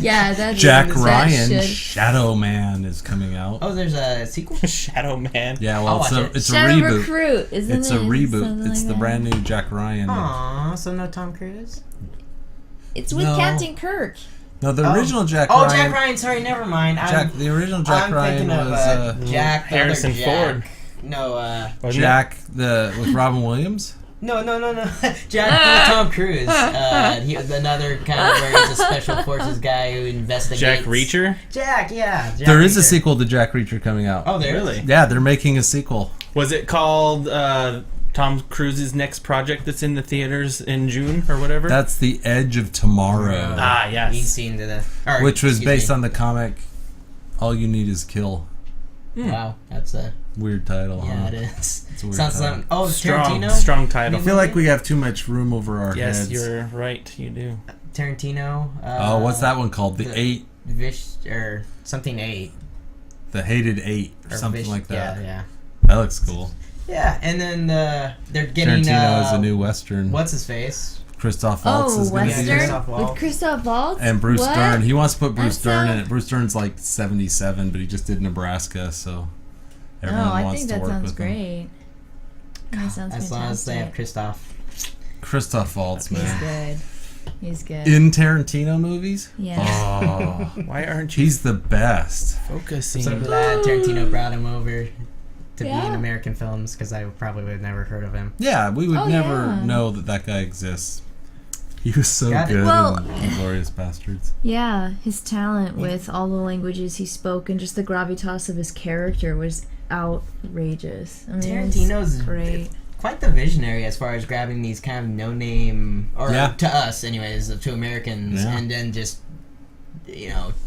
Yeah, that's Jack that Ryan, should. Shadow Man is coming out. Oh, there's a sequel? Shadow Man. Yeah, well, I'll watch it's a Shadow reboot. Recruit, isn't it? It's a reboot. Something It's like the that. brand new Jack Ryan. Aw, so no Tom Cruise? It's with No. Captain Kirk. No, the original Jack Oh, Ryan. Jack Ryan, sorry, never mind. The original Jack I'm Ryan thinking of was Jack, the other Harrison Jack. Ford. No, Wasn't Jack with Robin Williams. No. Jack Tom Cruise. He was another kind of where he's a special forces guy who it? investigates. Jack Reacher. Jack, yeah. Jack There is a Reacher. sequel to Jack Reacher coming out. Oh, there Really? Yeah, they're making a sequel. Was it called Tom Cruise's next project that's in the theaters in June or whatever? That's The Edge of Tomorrow, Ah, yes. He's seen the. Or, which was excuse based me. on the comic All You Need Is Kill. Wow, that's a. Weird title, Yeah, huh? it is. It's a weird Sounds title. like. Oh, strong, Tarantino? strong title. I feel like we have too much room over our Yes, heads. you're right. You do. Tarantino. Oh, what's that one called? The Eight, Or something 8. The Hated Eight, or Or something Vish- like that. Yeah. That looks cool. Yeah, and then they're getting. Tarantino is a new Western. What's his face? Christoph Waltz Oh, is going to be Western there. with Christoph Waltz And Bruce What? Dern. He wants to put Bruce That's Dern so- in it. Bruce Dern's like 77, but he just did Nebraska, so everyone No, I wants think to that work sounds with him. great. That sounds As long as they have fantastic. Christoph. Christoph Waltz, He's man. good. He's good. In Tarantino movies? Yeah. Oh, Why aren't you he's the best. focusing? I'm so glad Tarantino brought him over to be in Yeah. American films because I probably would have never heard of him. Yeah, we would Oh, never yeah. know that guy exists. He was so Got it. good Well- in Inglourious Bastards. Yeah, his talent with all the languages he spoke and just the gravitas of his character was outrageous. I mean, it's Tarantino's great. quite the visionary as far as grabbing these kind of no-name, or Yeah. to us anyways, to Americans, Yeah. and then just,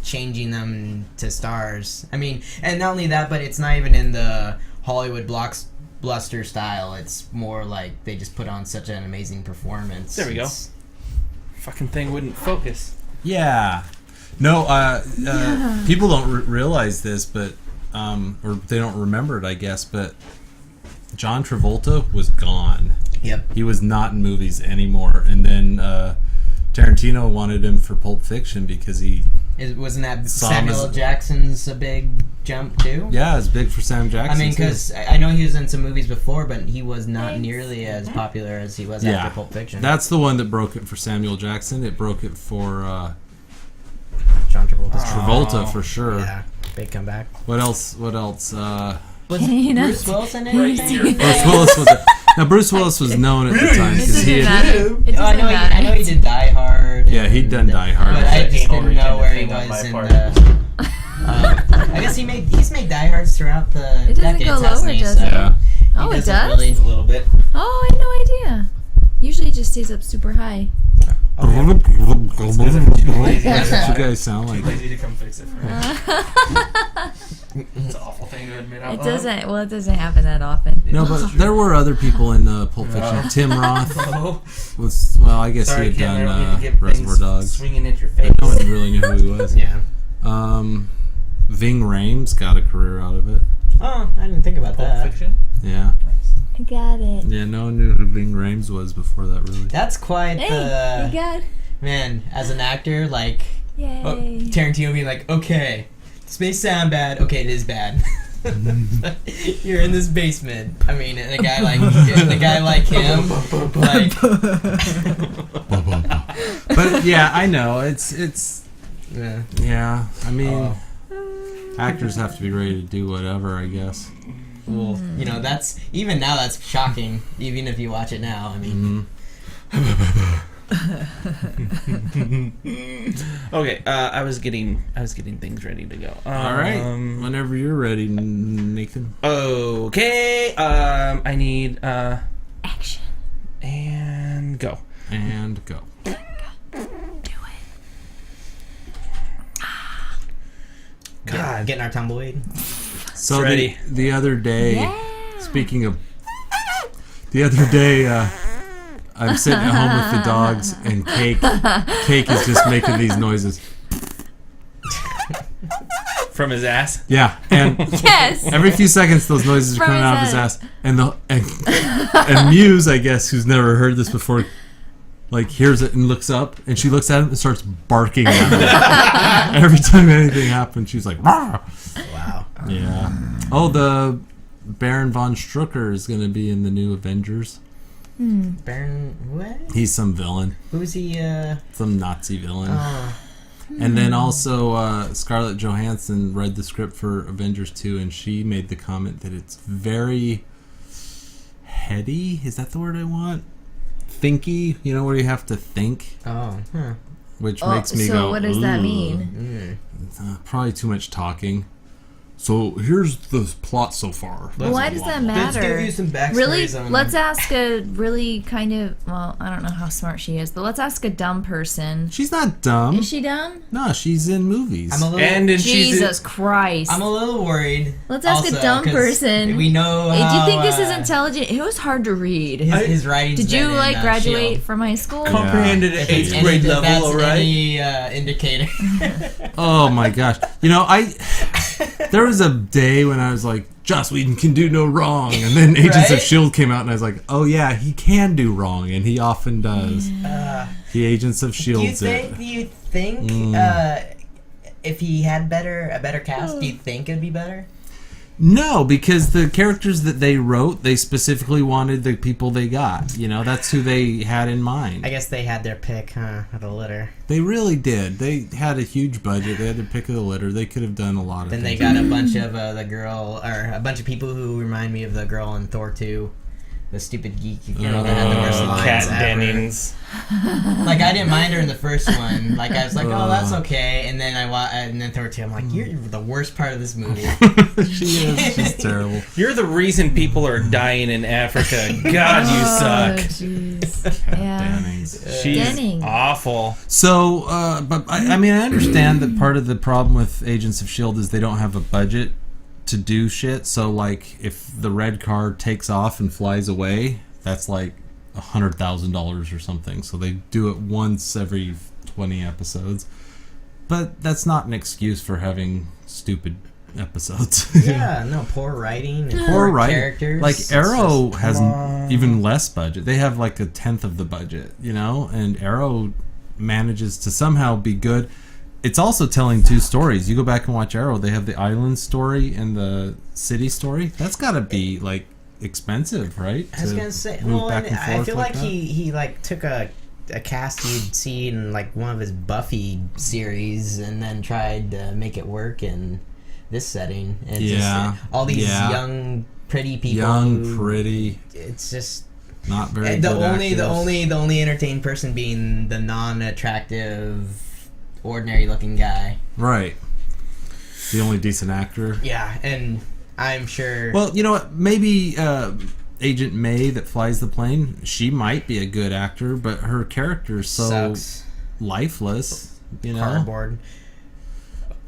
changing them to stars. I mean, and not only that, but it's not even in the Hollywood blockbuster style. It's more like they just put on such an amazing performance. There we go. It's- Fucking thing wouldn't focus. Yeah. No, people don't realize this, but, or they don't remember it, I guess, but John Travolta was gone. Yep. He was not in movies anymore. And then Tarantino wanted him for Pulp Fiction because he, Wasn't that Sam Samuel is- Jackson's a big jump too? yeah, it's big for Sam Jackson. I mean, too. because I know he was in some movies before, but he was not nearly as popular as he was Yeah. after Pulp Fiction. That's the one that broke it for Samuel Jackson. It broke it for John Travolta. Travolta for sure. Yeah, big comeback. What else? Was You know, Bruce Willis in Right anything? here. Bruce Willis was. Now Bruce Willis was known at the time it because he doesn't had. matter. It Oh, I doesn't know. matter. I know he did Die Hard. Yeah, he'd done Die Hard. But I just Anal didn't know retention where he thing on was my in part. the. I guess he's made Die Hards throughout the It doesn't decades, go lower, hasn't he? does So it? Yeah. Oh, he it doesn't does? Really, A little bit. Oh, I had no idea. Usually it just stays up super high. What lazy. you guys sound like? Lazy to come fix it for me. It's an awful thing to admit out It loud. doesn't. Well, it doesn't happen that often. No, but there were other people in Pulp Fiction. Tim Roth Oh, was. Well, I guess sorry, he Ken. I had don't mean to done give Reservoir things Dogs. swinging at your face. No one really knew who he was. Yeah. Ving Rhames got a career out of it. Oh, I didn't think about Pulp that. Fiction. Yeah. I got it. Yeah, no one knew who Ving Rhames was before that, really. That's quite Hey, the you got. man. As an actor, like Yay. Tarantino being like, okay, this may sound bad. Okay, it is bad. You're in this basement. I mean, and a guy like him, like, But yeah, I know. It's yeah. yeah. I mean, Oh. actors have to be ready to do whatever, I guess. Well, that's even now that's shocking. Even if you watch it now, I mean, Okay, I was getting things ready to go. All right. Whenever you're ready, Nathan. Okay. I need Action. and go. And go. Do it. God. getting our tumbleweed. So ready. the other day, Yeah. speaking of, the other day, I'm sitting at home with the dogs, and Cake is just making these noises. From his ass. Yeah, and Yes. every few seconds, those noises are From coming his out of his ass. ass. And Muse, I guess, who's never heard this before, like hears it and looks up, and she looks at him and starts barking at him. Every time anything happens, she's like, "Rah!" Wow. Yeah. Oh, the Baron von Strucker is going to be in the new Avengers. Baron, what? He's some villain, Who's he? some Nazi villain. Oh, And then also Scarlett Johansson read the script for Avengers 2, and she made the comment that it's very heady. Is that the word I want? Thinky, you know, where you have to think, huh. which makes me go, So what does that "Ugh." mean? Probably too much talking. So here's the plot so far. Well, why does that Let's give matter? you some backstories Really? on Let's ask a really kind of, well, I don't know how smart she is, but let's ask a dumb person. She's not dumb. Is she dumb? No, she's in movies. I'm a little. And Jesus Christ. I'm a little worried. Let's ask also, a dumb 'cause person. We know. Hey, do you how, think this is intelligent? It was hard to read. His writing's Did you been like in, graduate Shield. from high school? comprehended at If it's 8th grade any- if level, that's all right? Any indicator. Oh my gosh. You know, there was a day when I was like, Joss Whedon can do no wrong. And then Agents of Right? S.H.I.E.L.D. came out and I was like, oh yeah, he can do wrong. And he often does. The Agents of S.H.I.E.L.D. Do you think if he had a better cast, do you think it'd be better? No, because the characters that they wrote, they specifically wanted the people they got. You know, that's who they had in mind. I guess they had their pick, huh, of the litter. They really did. They had a huge budget. They had their pick of the litter. They could have done a lot of Then they things. got a bunch of the girl, or a bunch of people who remind me of the girl in Thor 2. The stupid geeky girl that had the worst lines Kat ever. Dennings. Like, I didn't mind her in the first one. Like, I was like, oh, that's okay. And then and then Thor 2, I'm like, you're the worst part of this movie. She is. She's terrible. You're the reason people are dying in Africa. God, you Oh, suck. jeez. Yeah. Dannings. She's Dennings. awful. So, but I mean, I understand that part of the problem with Agents of S.H.I.E.L.D. is they don't have a budget to do shit. So, like, if the red car takes off and flies away, that's like $100,000 or something. So they do it once every 20 episodes. But that's not an excuse for having stupid episodes. Yeah, no, poor writing and Poor writing. characters. Like It's Arrow just- has even less budget. They have like 1/10 of the budget, you know, and Arrow manages to somehow be good. It's also telling two stories. You go back and watch Arrow, they have the island story and the city story. That's got to be like expensive, right? I was To gonna say, move well, back and and I forth feel like that? he like took a cast you'd see in like one of his Buffy series and then tried to make it work in this setting. And it's Yeah, just, all these yeah. young, pretty people. young, who- pretty, It's just not very the good only actors. the only entertained person being the non-attractive, ordinary-looking guy. Right. The only decent actor. Yeah, and I'm sure. Well, you know what? Maybe Agent May that flies the plane, she might be a good actor, but her character's so sucks. lifeless, you know? Cardboard.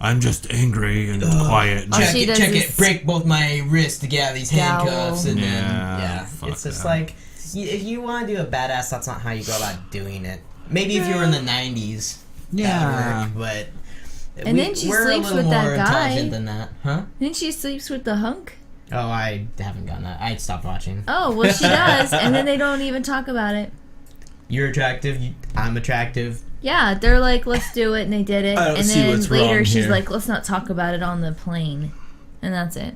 I'm just angry and quiet. Oh, she does Check this- it. Break both my wrists to get out of these Scowl. handcuffs, and then Yeah, fuck it's just that. like if you want to do a badass, that's not how you go about doing it. Maybe if you were in the '90s, Yeah. that would work, but And then she we're sleeps a little with more that guy. intelligent than that, huh? Then she sleeps with the hunk. Oh, I haven't gotten that. I stopped watching. Oh, well, she does. And then they don't even talk about it. You're attractive. I'm attractive. Yeah, they're like, let's do it, and they did it. I don't And see then what's later wrong she's here. like, let's not talk about it on the plane. And that's it.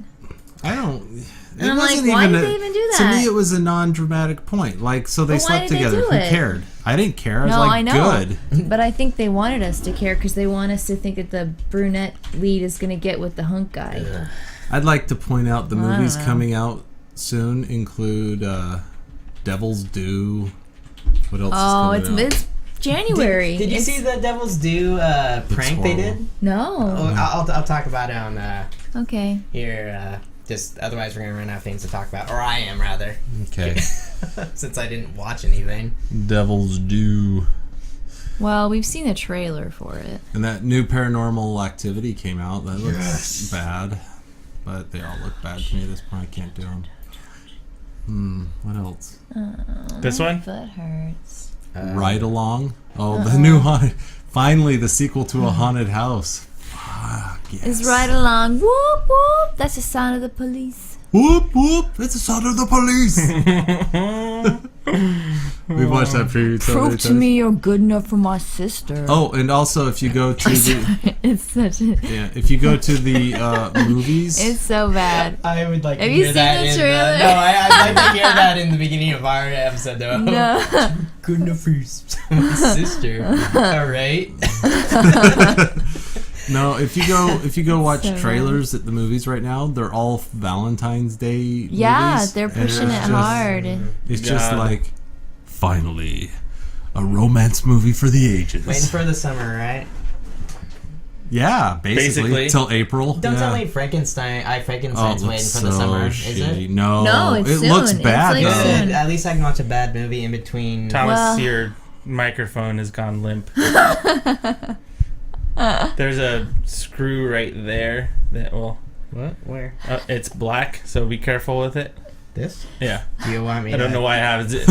I don't. And I'm like, why did they even do To that? me, it was a non-dramatic point. Like, so they But why slept did they together. do Who it? cared? I didn't care. I was No, like, I know. good. But I think they wanted us to care because they want us to think that the brunette lead is going to get with the hunk guy. I'd like to point out the Well, I don't movies know. coming out soon include Devil's Due. What else Oh, is coming out? it's January. Did you It's- see the Devil's Due prank they horrible. did? No. Oh, I'll talk about it on Okay. here. Just otherwise, we're gonna run out of things to talk about, or I am rather, Okay. since I didn't watch anything. Devil's Due. Well, we've seen a trailer for it. And that new Paranormal Activity came out. That looks bad. But they all look bad to me at this point. I can't do them. What else? This one? Foot hurts. Ride Along. Oh, the new haunted. Finally, the sequel to a haunted house. Fuck, yes. It's right along. Whoop, whoop. That's the sound of the police. Whoop, whoop. It's the sound of the police. We've watched that preview. so many Prove to times. me you're good enough for my sister. Oh, and also if you go to the It's such a... if you go to the movies, It's so bad. I would like Have to you hear seen that the in trailer? no, I'd like to hear that in the beginning of our episode though. No. Good enough for my sister. All right. no, if you go watch So trailers at the movies right now, they're all Valentine's Day Yeah, movies, they're and pushing it it's just- hard. It's just God. like finally a romance movie for the ages. Waiting for the summer, right? Yeah, basically till April. Don't yeah. tell me Frankenstein's Oh, waiting it's for the so summer, shitty. is it? No, No, it's it soon. looks It's bad like though. soon. Good. At least I can watch a bad movie in between. Thomas, Well- your microphone has gone limp. There's a screw right there that will. What? Where? It's black, so be careful with it. This? Yeah, Do you want me? I don't know why it happens. It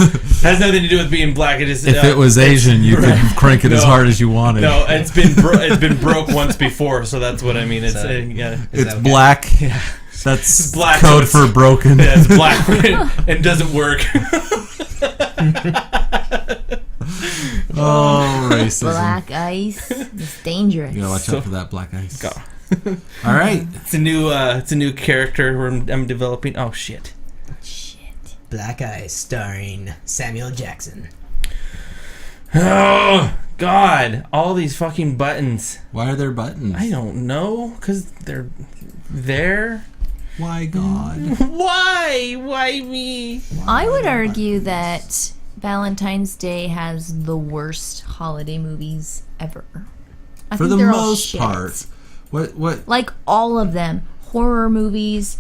has nothing to do with being black. It just If it was Asian, you could crank it as No. hard as you wanted. No, it's been broke once before, so that's what I mean. It's So- yeah, Is It's that okay? black. yeah, That's black, code so for broken. yeah, it's black and doesn't work. Oh, racism. Black ice. It's dangerous. You gotta watch So- out for that black ice. Go. All right. It's a new character I'm developing. Oh shit. Black Eyes, starring Samuel Jackson. Oh God! All these fucking buttons. Why are there buttons? I don't know, cause they're there. Why God? Why? Why me? I would argue that Valentine's Day has the worst holiday movies ever. I For think the they're all most shit. part. What? Like all of them. Horror movies,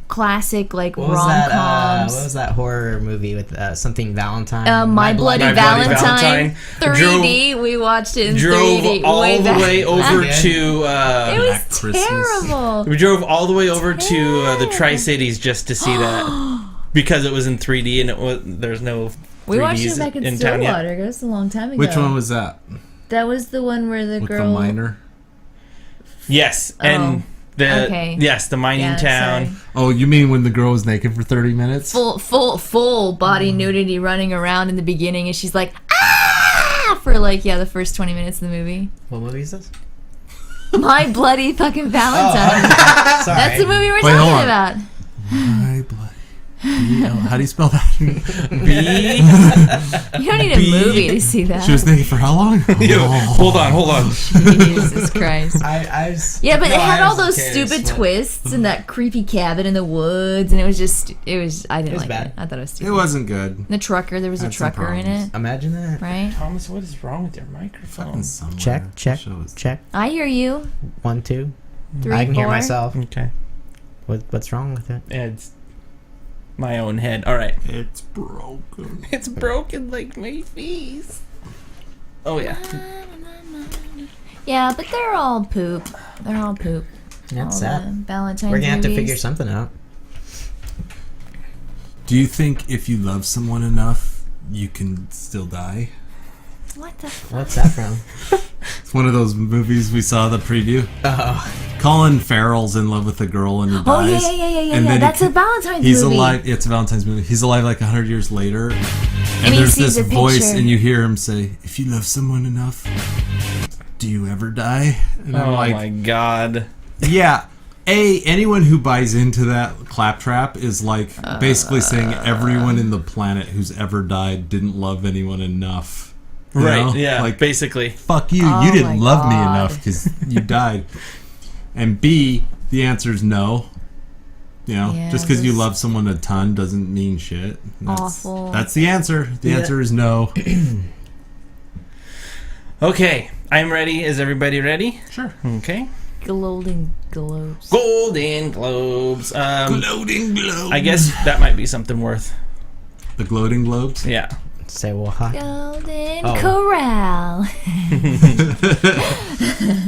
classic like What was that? rom-coms. What was that horror movie with something Valentine? My Bloody My Bloody Valentine. Valentine. 3D. We watched it in Drove 3D. all the back. way over Okay. to. It Black was Christmas. terrible. We drove all the way over to the Terrible. Tri-Cities just to see that because it was in 3D and it was there's no 3Ds We watched it back in town yet. Stillwater. It was a long time ago. Which one was that? That was the one where the With girl. the miner? Yes, and okay. the mining Yeah, town. sorry. Oh, you mean when the girl was naked for 30 minutes? Full body nudity running around in the beginning, and she's like, ah, for like the first 20 minutes of the movie. What movie is this? My Bloody fucking Valentine. Oh, sorry. That's the movie we're Wait, hold talking on. about. My bloody. How do you spell that? B. You don't need a movie to see that. She was naked for how long? Yo, hold on. Jesus Christ. I was. Yeah, but no, it had I all was those curious stupid what- twists and that creepy cabin in the woods, and I didn't It was like bad. it. I thought it was stupid. It wasn't good. The trucker, there was a Had some trucker in problems. it, Imagine that. right? Thomas, what is wrong with your microphone? Fucking somewhere. Check. Show us. Check. I hear you. 1, 2. 3, I can 4. hear myself. Okay, What's wrong with it? it's my own head. All right, It's broken. it's broken like my face. Oh yeah. Yeah, but they're all poop. They're all poop. That's All sad. the Valentine's We're gonna have to movies. figure something out. Do you think if you love someone enough, you can still die? What the fuck? What's that from? It's one of those movies we saw the preview. Oh, Colin Farrell's in love with a girl and he Oh dies. yeah. And then That's he- a Valentine's He's movie. alive. It's a Valentine's movie. He's alive like 100 years later. And he there's sees this a voice, picture. and you hear him say, "If you love someone enough, do you ever die?" And I'm Oh like, my god. yeah. Anyone who buys into that claptrap is like basically saying everyone in the planet who's ever died didn't love anyone enough. You Right. know? Yeah. Like, basically. fuck you. Oh You didn't my love me God. enough because you died. And B, the answer is no. You know, Yeah, just because you this- love someone a ton doesn't mean shit. Awful. That's the answer. The Yeah. answer is no. Okay, I'm ready. Is everybody ready? Sure. Okay. Golden Globes. Golden Globes. Gloating globes. I guess that might be something worth. The gloating globes. Yeah. say well, hi. Golden Oh. Corral.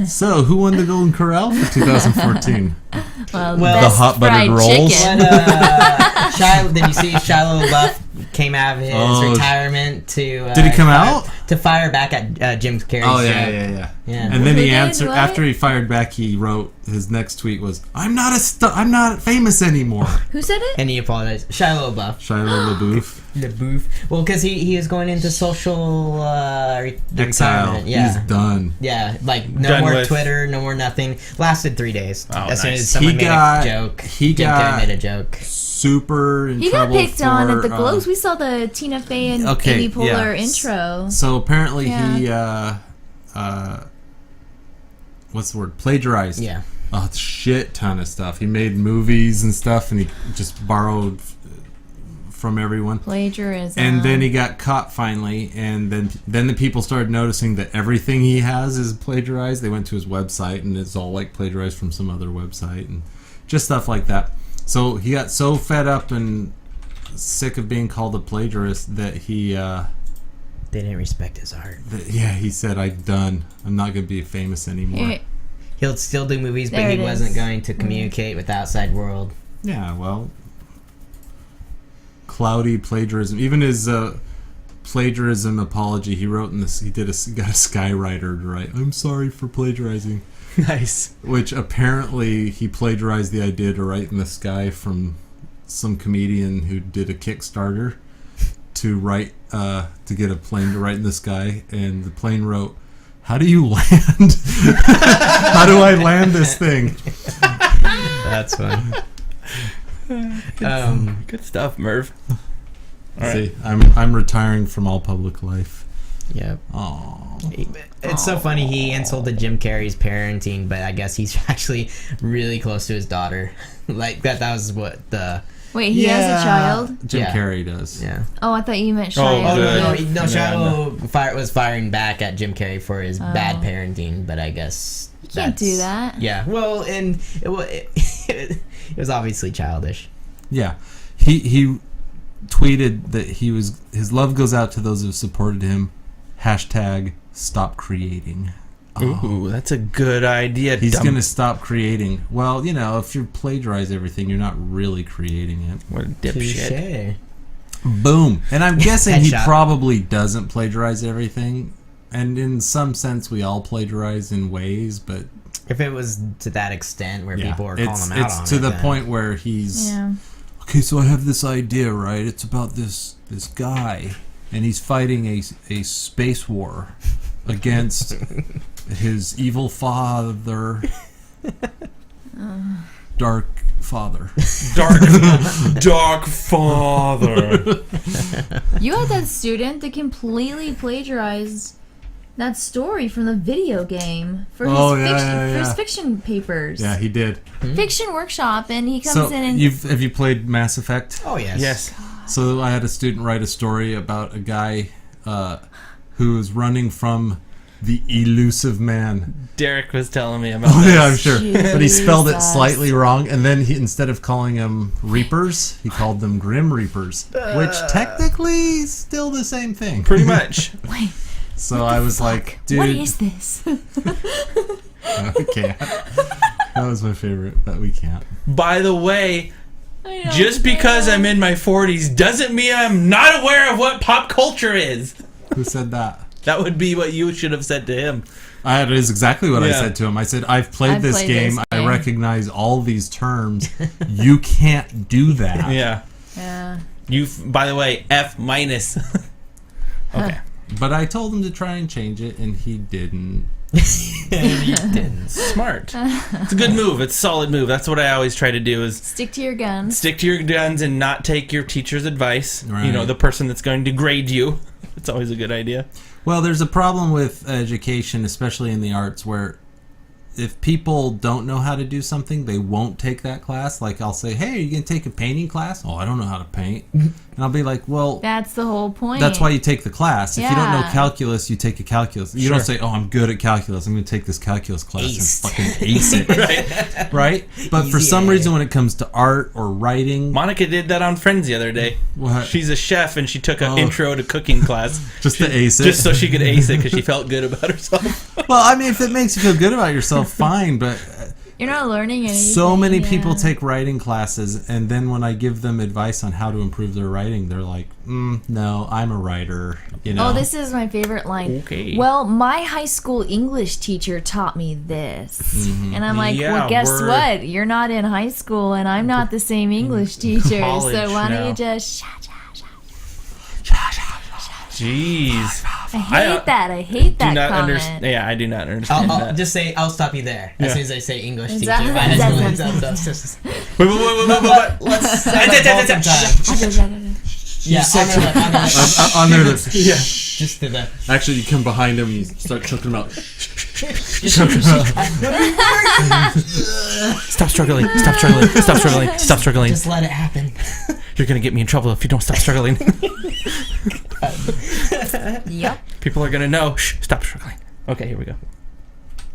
So, who won the Golden Corral for 2014? Well, The best hot buttered fried rolls? chicken. But did you see Shia LaBeouf came out of his Oh, retirement to? Did he come out? To fire back at Jim Carrey's Oh, joke. yeah. Yeah. And then Who he did answered what? after he fired back. He wrote his next tweet was, "I'm not famous anymore." Who said it? And he apologized. Shia LaBeouf. Shia LaBeouf. LaBeouf. Well, because he is going into social Exile. retirement. Yeah. He's done. Yeah, like no Done more with- Twitter, no more nothing. Lasted 3 days. Oh, as soon nice. as someone He made got- a joke, he Jim got- Carrey made a joke. Super in He got trouble picked on for, at the Globes. We saw the Tina Fey and okay, Amy Poehler yeah. intro. So apparently Yeah. he what's the word? Plagiarized. Yeah. A shit ton of stuff. He made movies and stuff, and he just borrowed from everyone. Plagiarism. And then he got caught finally, and then the people started noticing that everything he has is plagiarized. They went to his website, and it's all like plagiarized from some other website, and just stuff like that. So he got so fed up and sick of being called a plagiarist that he, They didn't respect his art. he said, "I'm done. I'm not going to be famous anymore." Here- He'll still do movies, but There he it wasn't is. going to communicate with the outside world. Yeah, well, cloudy plagiarism. Even his plagiarism apology he wrote in this. He got a skywriter to write, "I'm sorry for plagiarizing," Nice. which apparently he plagiarized the idea to write in the sky from some comedian who did a Kickstarter to write to get a plane to write in the sky, and the plane wrote, "How do you land? How do I land this thing?" That's fun. Good stuff, Merv. All right. See, I'm retiring from all public life. Yep. Oh, It's so funny. He insulted Jim Carrey's parenting, but I guess he's actually really close to his daughter. Like that was what the... Wait, he has a child? Jim Yeah. Carrey does. Yeah. Oh, I thought you meant Oh, Shia. Oh, good. no, Yeah, Shiloh was firing back at Jim Carrey for his bad parenting, but I guess... You can't do that. Yeah, well, and it was obviously childish. Yeah, he tweeted that his love goes out to those who supported him. #stop creating. Ooh, that's a good idea. He's dumb- gonna stop creating. Well, if you plagiarize everything, you're not really creating it. What a dipshit. Touche. Boom. And I'm guessing he Headshot. probably doesn't plagiarize everything. And in some sense, we all plagiarize in ways, but If it was to that extent where yeah, people were calling him out it's on to it, the then- point where he's Yeah. okay. So I have this idea, right? It's about this guy, and he's fighting a space war against his evil father, Dark Father. Dark father. You had that student that completely plagiarized that story from the video game for his, Oh, yeah, fiction, yeah, For his yeah. fiction papers. Yeah, he did. Fiction workshop, and he comes So in and have you played Mass Effect? Oh, yes. Yes. So I had a student write a story about a guy who is running from the elusive man. Derek was telling me about Oh this. yeah, I'm sure. But he spelled it Jesus. slightly wrong, and then instead of calling them Reapers, he called them Grim Reapers, which technically is still the same thing. Pretty much. wait, So I was like, dude, what is this? we can't. That was my favorite, but we can't. By the way, I know. just because I'm in my 40s doesn't mean I'm not aware of what pop culture is. Who said that? That would be what you should have said to him. That is exactly what I Yeah. said to him. I said, I've played this played game. this I game." recognize all these terms. You can't do that. Yeah. Yeah. You, by the way, F minus. Okay. But I told him to try and change it, and he didn't. You didn't. Smart. It's a good move. It's a solid move. That's what I always try to do is Stick to your guns. stick to your guns and not take your teacher's advice. Right. You know, the person that's going to grade you. It's always a good idea. Well, there's a problem with education, especially in the arts, where if people don't know how to do something, they won't take that class. Like, I'll say, hey, are you going to take a painting class? Oh, I don't know how to paint. And I'll be like, well, That's the whole point. that's why you take the class. If you don't know Yeah. calculus, you take a calculus. You Sure. don't say, oh, I'm good at calculus. I'm going to take this calculus class Aced. and fucking ace it. Right. Right? But for Easy some A. reason, when it comes to art or writing, Monica did that on Friends the other day. what? She's a chef and she took an Oh. intro to cooking class. Just to ace it. Just so she could ace it because she felt good about herself. Well, I mean, if it makes you feel good about yourself, fine. But You're not learning anything. so many yeah. people take writing classes, and then when I give them advice on how to improve their writing, they're like, no, I'm a writer. You know? Oh, this is my favorite line. Okay. Well, my high school English teacher taught me this. And I'm like, Yeah, well, guess we're- what? You're not in high school, and I'm not the same English teacher. College So why don't now. you just shut. Jeez. I hate that. I hate that Do not comment. understand. Yeah, I do not understand I'll that. just say, I'll stop you there. As Yeah. soon as I say English teacher. Exactly. Might as well Wait. let's say like both of them. Yeah, On their lips. Yeah. just to the... Actually, you come behind him and you start choking him out. Stop struggling. Stop struggling. Stop struggling. Stop struggling. Just let it happen. You're gonna get me in trouble if you don't stop struggling. Yep. People are gonna know. Shh, stop struggling. Okay, here we go.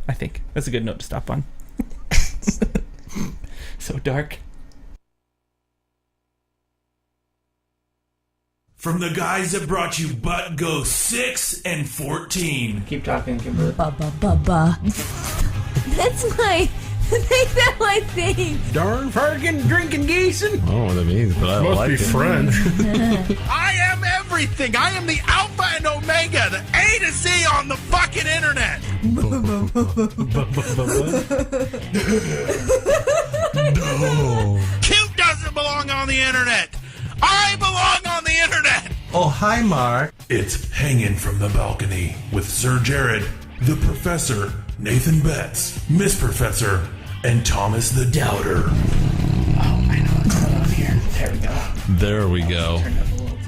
I think that's a good note to stop on. So dark. From the guys that brought you Butt Go 6 and 14. Keep talking, Kimberly. Ba. That's my. Make that my thing. Darn fucking drinking geese. I don't know what that means, but I Must like be it. French. I am everything. I am the Alpha and Omega, the A to Z on the fucking internet. No. Cute doesn't belong on the internet. I belong on the internet. Oh, hi, Mark. It's Hanging from the Balcony with Sir Jared, the Professor, Nathan Betts, Miss Professor, and Thomas the Doubter. Oh, I know what's going on here. There we go. There we go.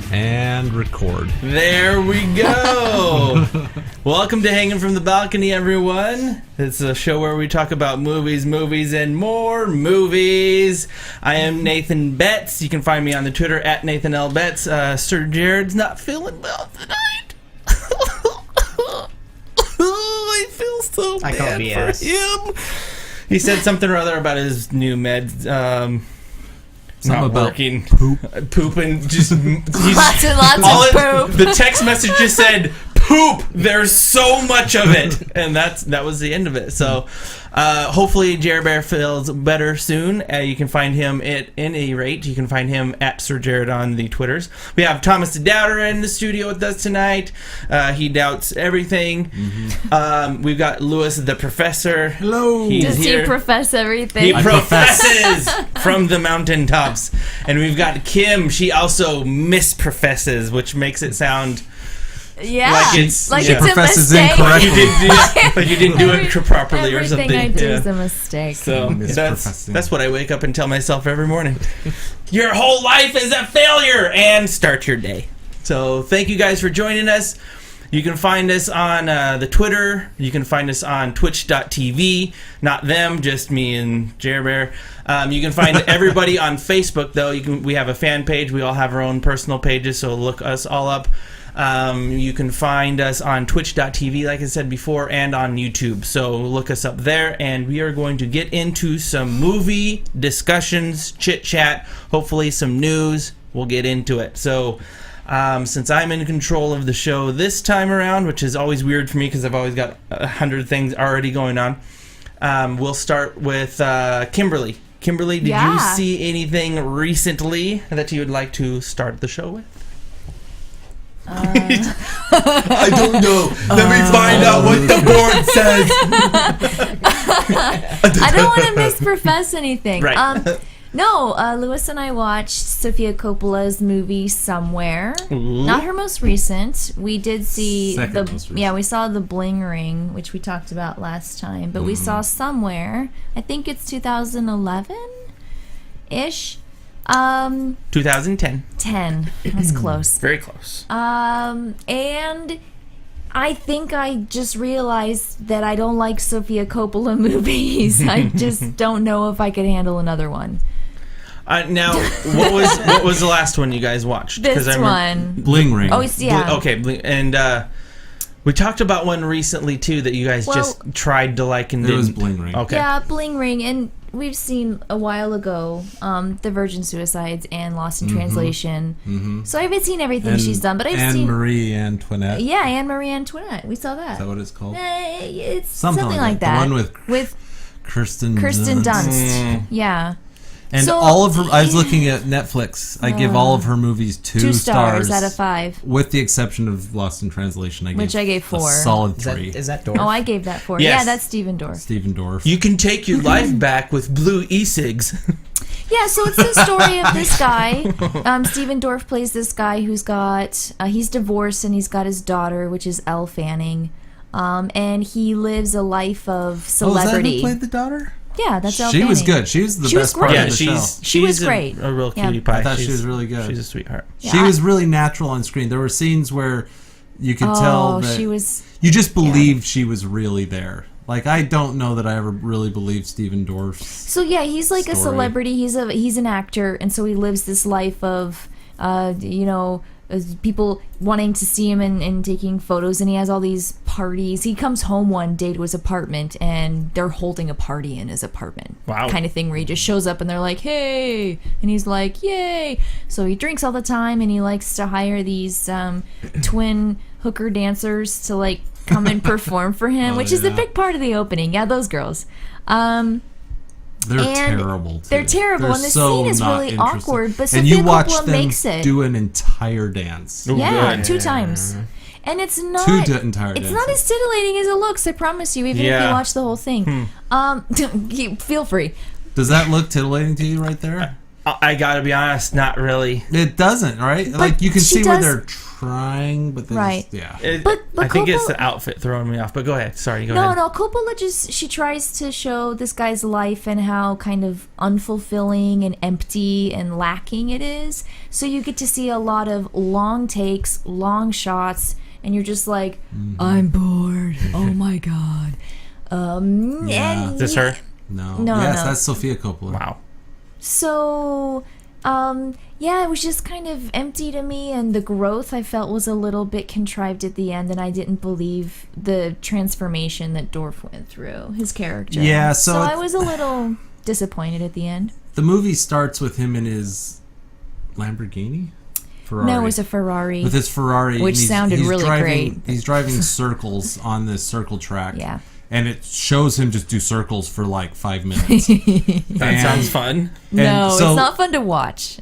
And record. There we go. Welcome to Hanging from the Balcony, everyone. It's a show where we talk about movies, and more movies. I am Nathan Betts. You can find me on the Twitter at Nathan L. Betts. Sir Jared's not feeling well tonight. I feel so I call bad BS. for him. He said something or other about his new meds. Not about working. poop. Pooping. Just Lots and lots all of it, poop. the text message just said poop. There's so much of it, and that was the end of it. So hopefully Jared Bear feels better soon. You can find him at any rate. You can find him at Sir Jared on the Twitters. We have Thomas the Doubter in the studio with us tonight. He doubts everything. Mm-hmm. We've got Lewis the Professor. Hello. He's Does here. he profess everything? He I professes from the mountaintops. And we've got Kim. She also misprofesses, which makes it sound yeah. like it's like yeah. it's a Professes mistake. incorrectly. like you didn't do it properly or Everything something. I do Yeah. is a mistake. So Misprofessing. that's what I wake up and tell myself every morning. Your whole life is a failure, and start your day. So thank you guys for joining us. You can find us on the Twitter. You can find us on twitch.tv. Not them, just me and Jer Bear. You can find everybody on Facebook, though. We have a fan page. We all have our own personal pages, so look us all up. You can find us on twitch.tv, like I said before, and on YouTube. So look us up there, and we are going to get into some movie discussions, chit-chat, hopefully some news. We'll get into it. So since I'm in control of the show this time around, which is always weird for me because I've always got 100 things already going on, we'll start with Kimberly. Kimberly, did you see anything recently that you would like to start the show with? I don't know. Let me find out what the board says. I don't want to misprofess anything. Right. No, Lewis and I watched Sofia Coppola's movie Somewhere. Not her most recent. We did see Second most recent. we saw The Bling Ring, which we talked about last time. But we saw Somewhere. I think it's 2011-ish. 2010. 10. That's close. Very close. And I think I just realized that I don't like Sofia Coppola movies. I just don't know if I could handle another one. Now, what was the last one you guys watched? 'Cause This I remember- one. Bling ring. Oh, yeah. Okay, and we talked about one recently too that you guys just tried to like and It didn't. was Bling Ring. Okay. Yeah, Bling Ring, and we've seen a while ago The Virgin Suicides and Lost in Translation. Mm-hmm. So I haven't seen everything she's done, but I've seen Marie Antoinette. Yeah, Anne Marie Antoinette. We saw that. Is that what it's called? It's something like The that. one with Kirsten Dunst. Yeah. And So- all of her, I was looking at Netflix. I give all of her movies 2 stars out of 5. with the exception of Lost in Translation. Which I gave 4. A solid Is 3. that Dorf? Oh, I gave that 4. Yes. Yeah, that's Steven Dorff. Stephen Dorff. You can take your life back with blue e-cigs. Yeah, so it's the story of this guy. Stephen Dorff plays this guy who's got he's divorced and he's got his daughter, which is Elle Fanning, and he lives a life of celebrity. Oh, is that who played the daughter? Yeah, that's Elle She was Fanning. good. She was the She was best part great. of the show. She was great. A real cutie Yeah. pie. I thought she was really good. She's a sweetheart. Yeah, She was really natural on screen. There were scenes where you could tell that she was. you just believed she was really there. Like, I don't know that I ever really believed Stephen Dorff's. So yeah, he's like a story. celebrity. He's an actor, and so he lives this life of, people wanting to see him and taking photos, and he has all these parties. He comes home one day to his apartment, and they're holding a party in his apartment. Wow. Kind of thing where he just shows up and they're like, hey, and he's like, yay. So he drinks all the time, and he likes to hire these twin hooker dancers to like come and perform for him, which is a big part of the opening. Yeah, those girls. They're And terrible. Too. they're terrible, They're and the so scene is not really interesting. awkward, but and Sofia you watch Coppola them makes it. do an entire dance. Ooh, Yeah, good. 2 times. And it's not entire it's dances. not as titillating as it looks, I promise you, even if you Yeah. watch the whole thing. Feel free. Does that look titillating to you right there? I gotta be honest, not really. It doesn't, right? Like, you can she see where does- they're trying, but they Right. just, yeah. But I think it's Coppola- the outfit throwing me off. But go ahead. Sorry, go No, ahead. no, Coppola she tries to show this guy's life and how kind of unfulfilling and empty and lacking it is. So you get to see a lot of long takes, long shots, and you're just like, I'm bored. Oh my god. Yeah. And Is this her? No. No, Yes, no. that's Sofia Coppola. Wow. So, yeah, it was just kind of empty to me, and the growth I felt was a little bit contrived at the end, and I didn't believe the transformation that Dorff went through, his character. Yeah, so I it's- was a little disappointed at the end. The movie starts with him in his Lamborghini? Ferrari. No, it was a Ferrari. With his Ferrari. Which and sounded really driving, great. He's driving circles on this circle track. Yeah. And it shows him just do circles for like 5 minutes. That sounds fun. No, so- it's not fun to watch.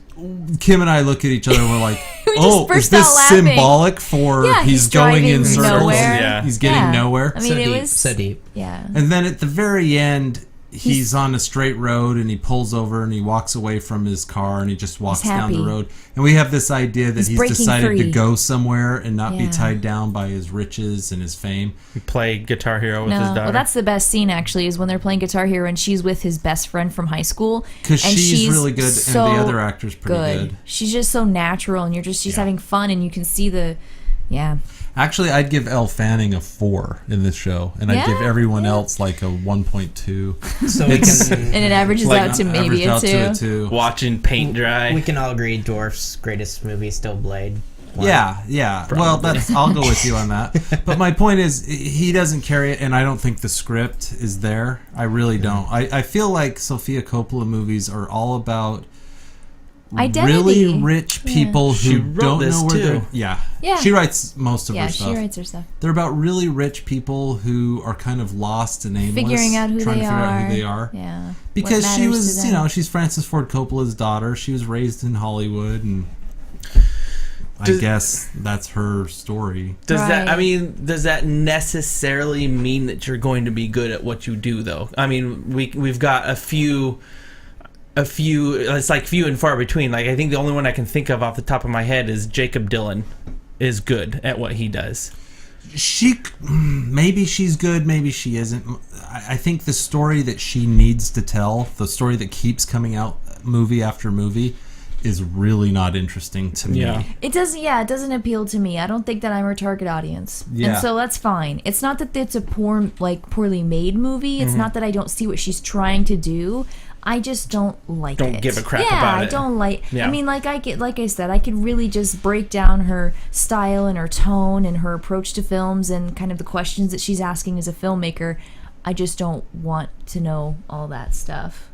Kim and I look at each other and we're like, We just oh, is burst this out laughing. symbolic for Yeah, he's he's going in driving circles? nowhere. Yeah. He's getting Yeah. nowhere. I mean, so it deep, was so deep. Yeah. And then at the very end, he's on a straight road and he pulls over and he walks away from his car and he just walks down the happy. road. And we have this idea that he's breaking decided to free. go somewhere and not be Yeah. tied down by his riches and his fame. Play Guitar Hero with No, his daughter. well, that's the best scene actually. Is when they're playing Guitar Hero and she's with his best friend from high school. Because and she's really good so and the other actor's pretty good. She's just so natural, and she's Yeah. having fun, and you can see the, yeah. Actually, I'd give Elle Fanning a 4 in this show, and I'd Yeah? give everyone else like a 1.2. So we It's- can And it averages Like, out to maybe Averaged a out 2. to a 2. Watching paint dry. we can all agree Dorff's greatest movie is still Blade. Yeah. Well, I'll go with you on that. But my point is, he doesn't carry it, and I don't think the script is there. I really don't. I feel like Sofia Coppola movies are all about Identity. really rich people She who wrote don't this know where too. they're. Yeah. Yeah. She writes most of Yeah, her she stuff. writes her stuff. They're about really rich people who are kind of lost and aimless, Figuring out who trying they to figure are. out who they are. Yeah. What Because she matters to was, them. she's Francis Ford Coppola's daughter. She was raised in Hollywood, and I Does- guess that's her story. Does that? I Right. mean, does that necessarily mean that you're going to be good at what you do, though? I mean, we've got a few. It's like few and far between. Like, I think the only one I can think of off the top of my head is Jacob Dylan is good at what he does. Maybe she's good, maybe she isn't. I think the story that she needs to tell, the story that keeps coming out movie after movie, is really not interesting to me. Yeah. It doesn't appeal to me. I don't think that I'm her target audience. Yeah. And so that's fine. It's not that it's a poorly made movie. It's not that I don't see what she's trying to do. I just don't like it. Don't give a crap yeah, about I it. don't like. Yeah. I mean, like I said, I could really just break down her style and her tone and her approach to films and kind of the questions that she's asking as a filmmaker. I just don't want to know all that stuff.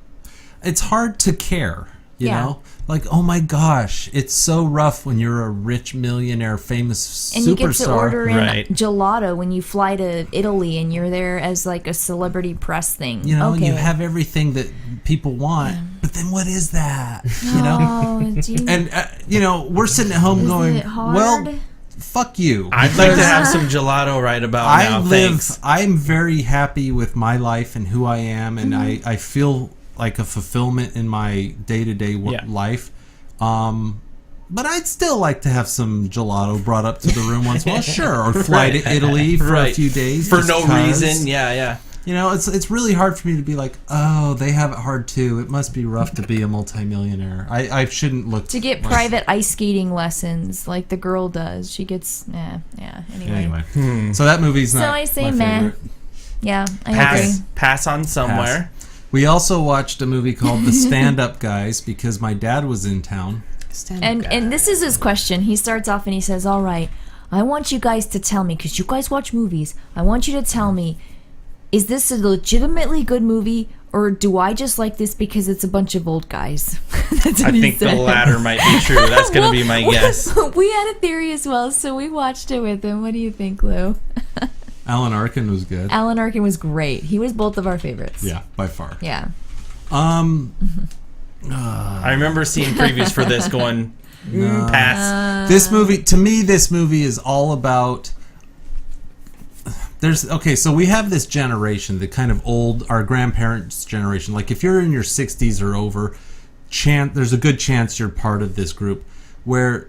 It's hard to care, you Yeah. know? Like, oh my gosh, it's so rough when you're a rich millionaire, famous And superstar. you get to order in Right. gelato when you fly to Italy and you're there as like a celebrity press thing. You know, okay. and you have everything that people want, but then what is that? You know? Oh, do you- And, we're sitting at home Is going, it hard? well, fuck you. I'd like to have some gelato right about now. Thanks. I'm very happy with my life and who I am, and I feel like a fulfillment in my day-to-day life. But I'd still like to have some gelato brought up to the room once in a while. Sure, or fly to Italy for a few days for just no 'cause. reason. Yeah. You know, it's really hard for me to be like, oh, they have it hard too. It must be rough to be a multimillionaire. I shouldn't look To get private ice skating lessons like the girl does. She gets, anyway. So that movie's not So I say my meh. favorite. Yeah, I agree. Pass on somewhere. We also watched a movie called The Stand-Up Guys because my dad was in town. And this is his question. He starts off and he says, all right, I want you guys to tell me, because you guys watch movies, I want you to tell me, is this a legitimately good movie, or do I just like this because it's a bunch of old guys? That's what I he think said. the latter might be true. That's going to be my guess. We had a theory as well, so we watched it with him. What do you think, Lou? Alan Arkin was good. Alan Arkin was great. He was both of our favorites. Yeah, by far. Yeah. I remember seeing previews for this going, pass. This movie is all about... So we have this generation, the kind of old, our grandparents' generation. Like if you're in your 60s or over, there's a good chance you're part of this group where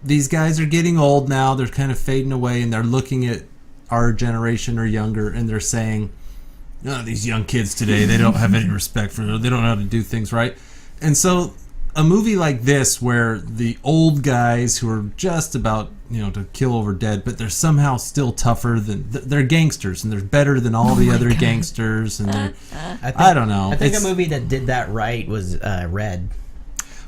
these guys are getting old now. They're kind of fading away, and they're looking at our generation or younger, and they're saying, oh, these young kids today, they don't have any respect for it. They don't know how to do things right. And so a movie like this where the old guys who are just about, to kill over dead, but they're somehow still tougher than... They're gangsters, and they're better than all the other gangsters, and I don't know. I think a movie that did that right was Red.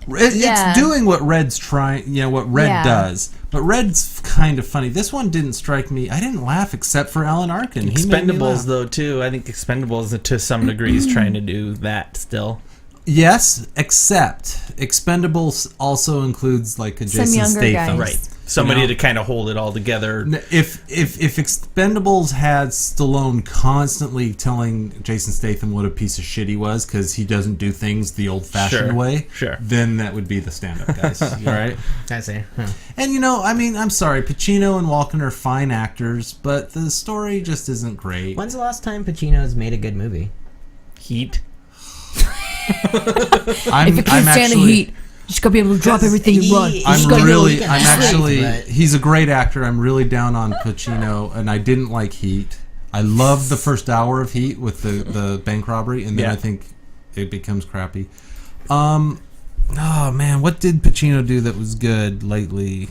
It's doing what Red's trying, what Red does. But Red's kind of funny. This one didn't strike me. I didn't laugh except for Alan Arkin. Expendables, though, too. I think Expendables, to some degree, is trying to do that still. Yes, except Expendables also includes like a Some Jason younger Statham. guys. Right. Somebody to kind of hold it all together. If Expendables had Stallone constantly telling Jason Statham what a piece of shit he was because he doesn't do things the old-fashioned way, then that would be the stand-up guys, right? I see. Huh. And I'm sorry, Pacino and Walken are fine actors, but the story just isn't great. When's the last time Pacino's made a good movie? Heat. If you can't stand the heat, you just gotta be able to drop everything you run. He's a great actor. I'm really down on Pacino, and I didn't like Heat. I loved the first hour of Heat with the bank robbery, and then I think it becomes crappy. Oh man, what did Pacino do that was good lately?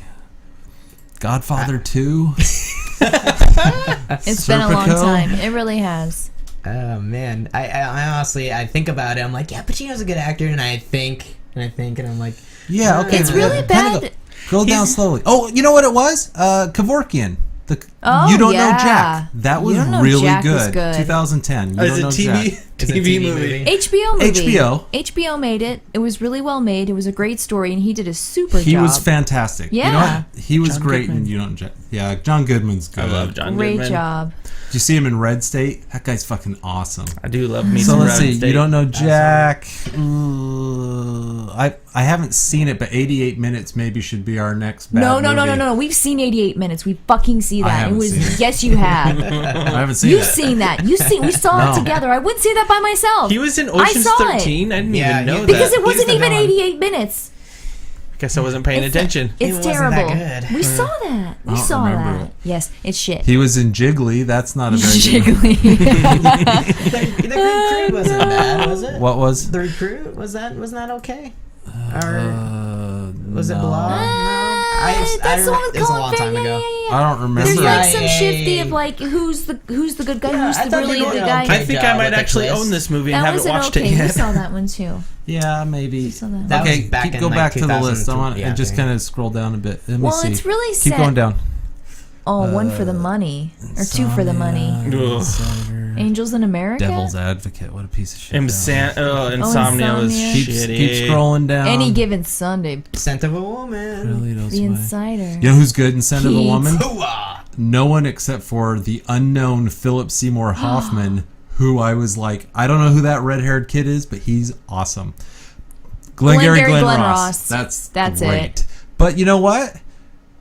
Godfather 2? It's been a long Serpico? time. It really has. Oh man, I honestly I think about it. I'm like, yeah, Pacino's a good actor, and I think, and I'm like, yeah, okay. It's really bad. Go down slowly. Oh, you know what it was? Kevorkian. Oh, You Don't yeah. Know Jack. That was You Don't Know really Jack was good. good. 2010. You Is Don't it Know TV? Jack. It's a TV TV movie. HBO movie. HBO. HBO made it. It was really well made. It was a great story, and he did a super job. He was fantastic. Yeah. You know what? He was John great Goodman. in You Don't Know Jack. Yeah, John Goodman's good. I love John Great Goodman. job. Did you see him in Red State? That guy's fucking awesome. I do love me So some let's Red see. State. You Don't Know Jack. I haven't seen it, but 88 minutes maybe should be our next bad No. We've seen 88 minutes. We fucking see that. haven't seen it. Yes, you have. I haven't seen You've it. seen that. We saw it together. I wouldn't see that by myself. He was in I Ocean's saw 13. I didn't even know because that. it wasn't He's the even villain. 88 minutes. Guess I wasn't paying attention. It's wasn't terrible. that good. We saw that. We don't saw remember that. it. Yes, it's shit. He was in Jiggly. That's not a very good Jiggly. The Recruit wasn't bad, was it? What was? The Recruit wasn't that okay? Or was it no. Blah? That's the one with It was a Colin long time Farrell. ago. Yeah. I don't remember. There's like Yeah, some yeah, shifty yeah. of like who's the good guy, Yeah, who's I the thought really they were the doing guy. okay. I think job I might with the actually twist. own this movie and That haven't was watched okay. it We yet. saw that one too. Yeah, maybe. saw that. That Okay, was back in, go like, back to the list. I 2002. want Yeah, just okay. kind of scroll down a bit. Let me Well, see. it's really Keep sad. going down. Oh, one for the money or two for the money. Ugh. Angels in America. Devil's Advocate. What a piece of shit. Insomnia was Insomnia. shitty. Keep scrolling down. Any given Sunday. Scent of a Woman. Really knows The why. Insider. You know who's good in Scent of a Pete. Woman? Hooah! No one except for the unknown Philip Seymour Hoffman, who I was like, I don't know who that red-haired kid is, but he's awesome. Glengarry Glen Ross. That's That's great. it. But you know what?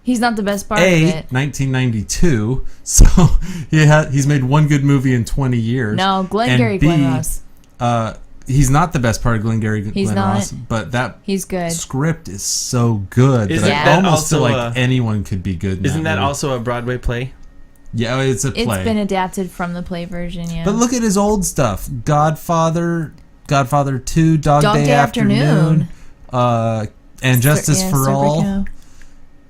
He's not the best part of A, it. 1992, so he's made one good movie in 20 years. No, Glengarry And B, Glen Ross. he's not the best part of Glengarry He's Glen not. Ross, but that He's good. script is so good Isn't that I that almost feel also like anyone could be good in Isn't that movie. also a Broadway play? Yeah, it's a play. It's been adapted from the play version, yeah. But look at his old stuff. Godfather 2, Dog Dog Day, Day Afternoon, and Justice for All, Serpico.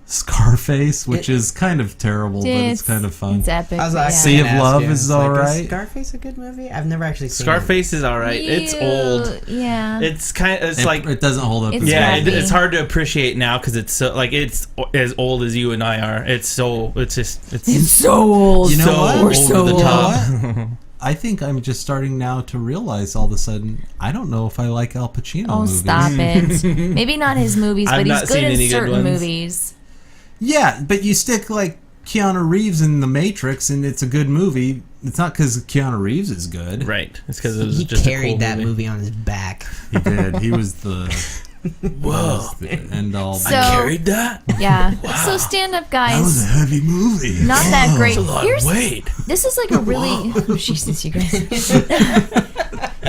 Scarface, which is kind of terrible, but it's kind of fun. It's epic. I was yeah. like, Sea of gonna ask Love you, is like, alright. Scarface a good movie? I've never actually seen Scarface is all right. It's old. Yeah. It's kind of It, like it doesn't hold up. It's as yeah, well. heavy. it's hard to appreciate now because it's so like it's as old as you and I are. It's so it's so old. You know so what? over We're so the old. top. I think I'm just starting now to realize all of a sudden I don't know if I like Al Pacino Oh, movies. stop it. Maybe not his movies, I've but not he's good seen in any good certain ones. movies. Yeah, but you stick like Keanu Reeves in The Matrix and it's a good movie. It's not because Keanu Reeves is good. Right. It's because it was He just carried a cool that movie on his back. He did. He was the Whoa. end all. So- Carried that? Yeah. So stand up That was a guys. heavy movie. Not that great. A lot Here's of weight. this is like a really oh, Jesus, you guys.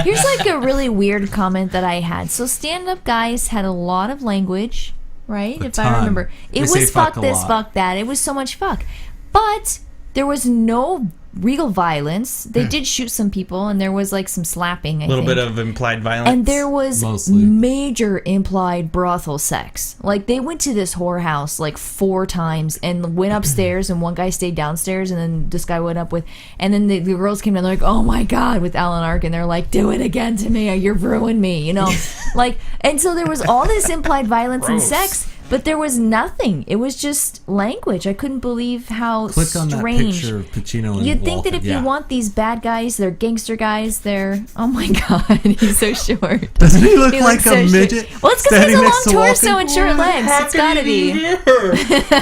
Here's like a really weird comment that I had. So stand up guys had a lot of language, right? A If ton. I remember. They It say was fuck fuck a this, lot. fuck that. It was so much fuck. But there was no real violence. They did shoot some people and there was like some slapping, I A little think. bit of implied violence. And there was Mostly. major implied brothel sex. Like they went to this whorehouse like 4 times and went upstairs, and one guy stayed downstairs, and then this guy went up with, and then the girls came down. They're like, "Oh my god!" with Alan Arkin. They're like, "Do it again to me, or you've ruined me," you know, like. And so there was all this implied violence and Gross. sex, but there was nothing. It was just language. I couldn't believe how Click on that strange. picture of Pacino and You'd think that Walken. if Yeah. you want these bad guys, they're gangster guys, they're... Oh my god, he's so short. Doesn't he look He like looks a so short. midget? Well, it's because he's standing a long next to torso Walken? and short legs. It's gotta be.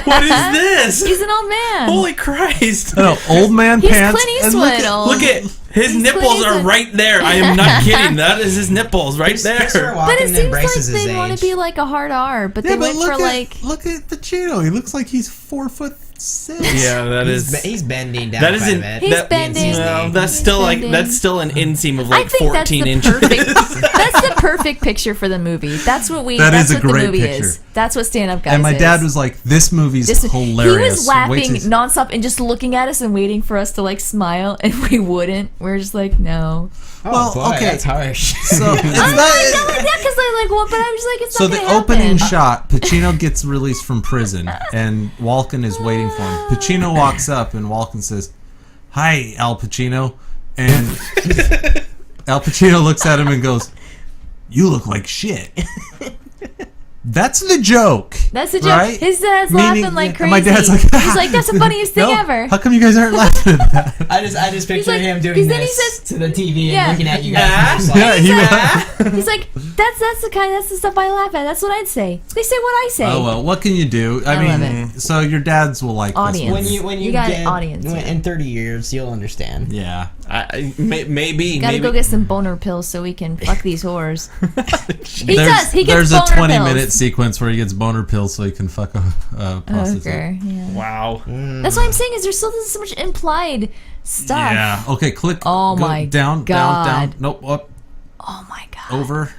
What is this? He's an old man. Holy Christ. No, old man He's pants. Clint and look Eastwood at- old. Look at his He's nipples Clint are Eastwood. right there. I am not kidding. That is his nipples right Christopher there. Walken But it seems like embraces his they want age. to be like a hard R, but Yeah, they but went for look like... at Pacino. He looks like he's 4'6". Yeah, that is. He's bending down That quite isn't. a bit. He's that, bending. No, that's He's still bending. like that's still an inseam of I like think that's 14 the inches. perfect. That's the perfect picture for the movie. That's what we. That that's is a what the great movie picture. is. That's what stand up guys. And my is. dad was like, "This movie's This- hilarious." He was laughing Wait till- nonstop and just looking at us and waiting for us to like smile, and we wouldn't. We're just like, no. Oh, Well, boy, okay. that's harsh. So it's I'm not not. like that because I like one, but I'm just like, it's So not the gonna opening happen. shot, Pacino gets released from prison, and Walken is waiting for him. Pacino walks up, and Walken says, "Hi, Al Pacino," and Al Pacino looks at him and goes, "You look like shit." That's the joke. That's the joke. Right? His dad's Meaning- laughing like and crazy. my dad's like, he's like, that's the funniest thing No, ever. How come you guys aren't laughing at that? I just picture like- him doing because then he this says- to the TV and Yeah. looking at you guys. and Yeah, just like, he He's like, that's the stuff I laugh at. That's what I'd say. They say what I say. Oh well, what can you do? I I love mean, so your dads will like Audience. this one. when you You got get audience, yeah. in 30 years, you'll understand. Yeah. Maybe. Gotta maybe. go get some boner pills so we can fuck these whores. He There's, does. He gets there's a boner 20-minute pills. sequence where he gets boner pills so he can fuck a prostitute. Okay, yeah. Wow. That's what I'm saying is there's still so much implied stuff. Yeah. Okay. Click. Oh go my down, God. down. Nope. Up. Oh my god. Over.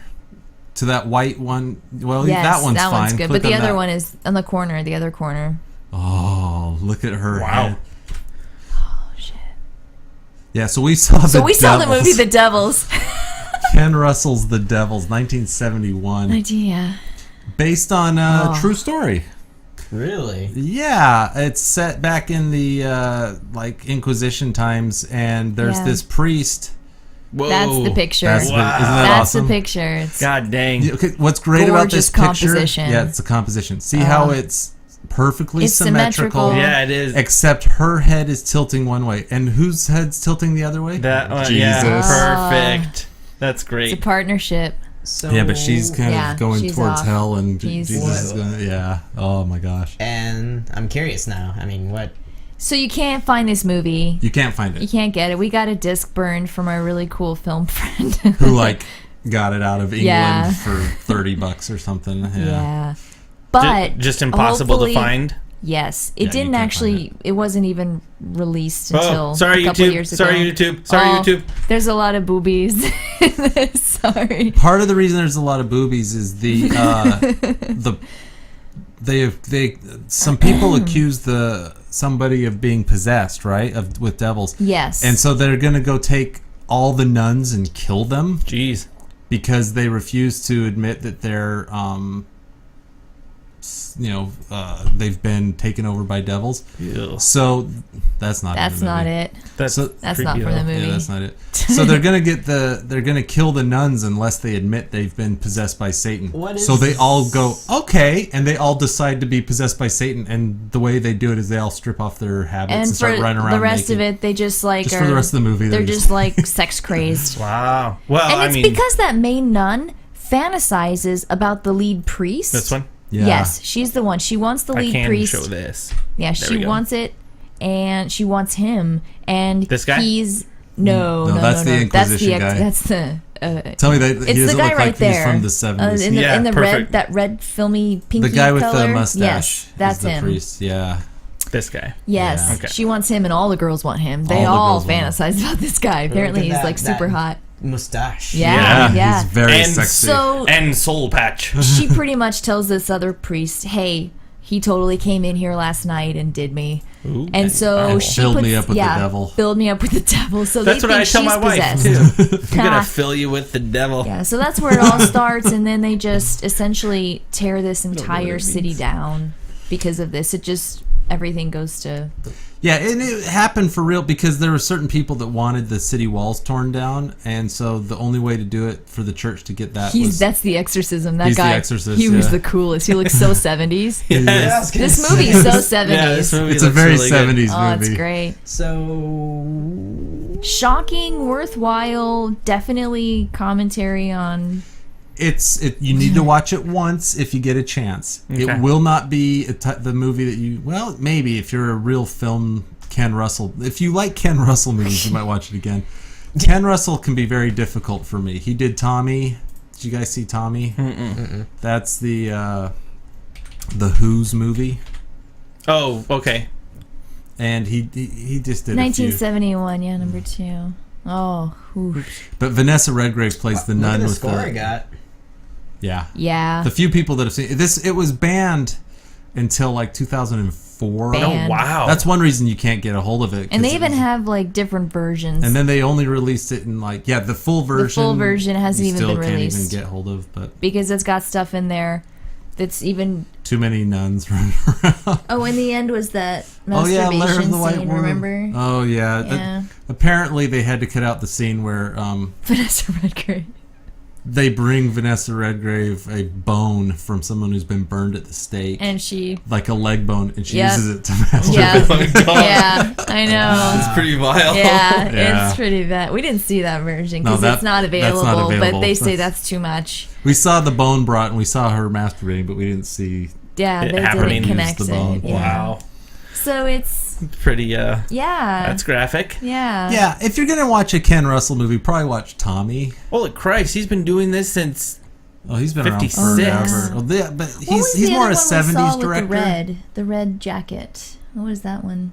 To that white one. Well, Yes, that one's fine. good. Click But the on other that. one is on the corner. The other corner. Oh, look at her. Wow. head. Oh shit. Yeah. So we saw. So the we saw the Devils. movie The Devils. Ken Russell's The Devils, 1971, Idea. based on a true story. Really? Yeah, it's set back in the like Inquisition times, and there's Yeah. this priest. Whoa. That's the picture. That's the, isn't that That's awesome? the picture. It's God dang. Okay, what's great about Gorgeous this picture? composition. Yeah, it's a composition. See how it's perfectly It's symmetrical. symmetrical. Yeah, it is. Except her head is tilting one way, and whose head's tilting the other way? That one. Jesus. Yeah. Perfect. That's it's a great. partnership. So Yeah, but she's kind Yeah, of going she's towards off. hell, and He's- Jesus is gonna. Yeah. Oh my gosh. And I'm curious now. I mean, what? So you can't find this movie. You can't find You it. can't get it. We got a disc burned from our really cool film friend. Who like got it out of England Yeah. for $30 or something? Yeah. Yeah. But Just impossible to hopefully- find. Yes, Yeah, it you didn't can't actually. find It wasn't even released until Oh, sorry a couple YouTube. years ago. Sorry YouTube. Sorry Oh, YouTube. There's a lot of boobies. Sorry. Part of the reason there's a lot of boobies is some people accuse somebody of being possessed, right? With devils. Yes. And so they're going to go take all the nuns and kill them Jeez. because they refuse to admit that they're they've been taken over by devils. Ew. So that's not That's in the not movie. it. That's That's creepy not for the though. movie. Yeah, that's not it. So they're gonna kill the nuns unless they admit they've been possessed by Satan. What is so they this? all go okay, and they all decide to be possessed by Satan. And the way they do it is they all strip off their habits and And start for running around the rest naked. of it, they just like Just for the rest of the movie, they're just like sex crazed. Wow. Well, And I it's mean, because that main nun fantasizes about the lead priest. this one. Yeah. Yes, she's the one. She wants the I lead can priest. show this. Yeah, There we she go. wants it, and she wants him. And This guy? he's no, that's the Inquisition guy. That's the. Tell me that he It's the doesn't guy look right like there. he's from the 70s. In the, Yeah, in the perfect. red, that red filmy pinky the guy with color. the mustache. Yes, that's is the him. priest. Yeah. This guy. Yes, Yeah. Okay. she wants him, and all the girls want him. They All the all girls want him. fantasize about this guy. Apparently, Look at he's like super that hot. mustache. Yeah. He's very And sexy. So And soul patch. she pretty much tells this other priest, "Hey, he totally came in here last night and did me." Ooh. And so And she filled puts, me up with the devil. Filled me up with the devil. So That's they what I think tell she's my wife possessed. too. I'm gonna fill you with the devil. Yeah, so that's where it all starts, and then they just essentially tear this know what entire it city means. down because of this. It just everything goes to Yeah, and it happened for real because there were certain people that wanted the city walls torn down, and so the only way to do it for the church to get that was that's the exorcism. That He's the guy, exorcist, he was yeah. the coolest. He looks so 70s. Yes. This movie is so 70s. Yeah, this movie It's a looks very really good. 70s Oh, movie. it's great. So Shocking, worthwhile, definitely commentary on. You need to watch it once if you get a chance. Okay. It will not be the movie that you. Well, maybe if you're a real film Ken Russell. If you like Ken Russell movies, you might watch it again. Ken Russell can be very difficult for me. He did Tommy. Did you guys see Tommy? Mm-mm. That's the Who's movie, Oh, okay. and he just did a few. 1971, yeah, number 2. Oh, oof. But Vanessa Redgrave plays the look nun at the with score the I got. yeah. Yeah. The few people that have seen this, it was banned until like 2004. Banned. Oh, wow. That's one reason you can't get a hold of it. And 'cause they it even was- have like different versions. And then they only released it in like the full version. The full version hasn't you even still been can't released. even get hold of, but because it's got stuff in there that's even. too many nuns running around. Oh, in the end was that Oh yeah, masturbation Lair of the White scene, Woman. remember? Oh yeah. Yeah. Apparently they had to cut out the scene where Vanessa Redgrave. they bring Vanessa Redgrave a bone from someone who's been burned at the stake, And she. like a leg bone, and she Yep. uses it to masturbate. Yeah. Oh my God. Yeah, I know. It's pretty vile. Yeah, Yeah. it's pretty bad. We didn't see that version No, because that- it's not that's not available, available. but they say That's- that's too much. We saw the bone brought, and we saw her masturbating, but we didn't see. Yeah, It they happening didn't connect is the it. bone. Yeah. Wow. So it's Pretty, yeah. that's graphic. Yeah. Yeah, if you're gonna watch a Ken Russell movie, probably watch Tommy. Holy Christ, he's been doing this since... Oh, he's been around 56. forever. Well, yeah, but What was he's the more other a one we saw '70s with director. The red jacket. What was that one?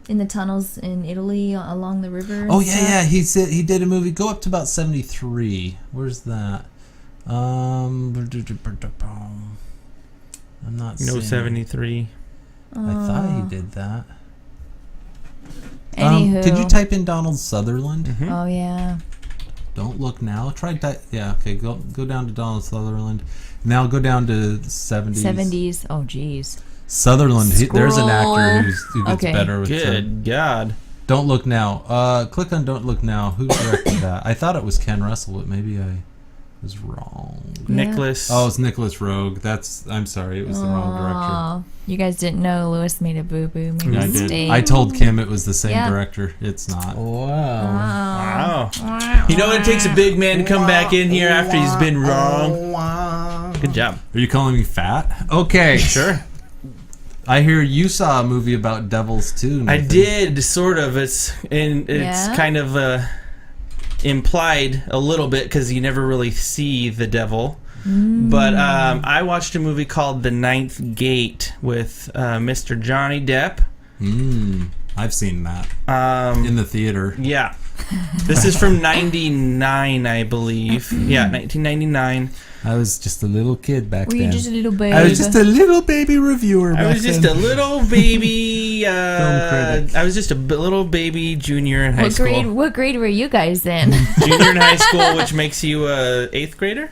In the tunnels in Italy along the river. and Oh stuff? yeah. He did a movie. Go up to about 73. Where's that? I'm not. No, seeing it. 73. I thought he did that. Anywho. Could you type in Donald Sutherland? Oh yeah. Don't look now. Try type. Yeah. Okay. Go down to Donald Sutherland. Now go down to 70s. 70s. Oh geez. Sutherland. There's an actor Scroll. who gets Okay. better with Good God. Don't Look Now. Click on Don't Look Now. Who directed that? I thought it was Ken Russell, but maybe I was wrong. Yeah. Nicholas. Oh, it's Nicholas Rogue. I'm sorry, it was the wrong director. Aw, you guys didn't know Lewis made a boo boo. Made a I did. mistake. I told Kim it was the same Yeah. director. It's not. Wow. Wow. You know, it takes a big man to come back in here after he's been wrong. Wow. Good job. Are you calling me fat? Okay. Sure. I hear you saw a movie about devils too. I Nathan. did, sort of. It's Yeah? kind of implied a little bit because you never really see the devil. But I watched a movie called The Ninth Gate with Mr. Johnny Depp. I've seen that in the theater. Yeah. This is from 99, I believe. Yeah, 1999. I was just a little kid back Were then. you just a little baby? I was just a little baby reviewer back I was just then. a little baby. critic. I was just a little baby junior in high school. What grade were you guys in? Junior in high school, which makes you a 8th grader?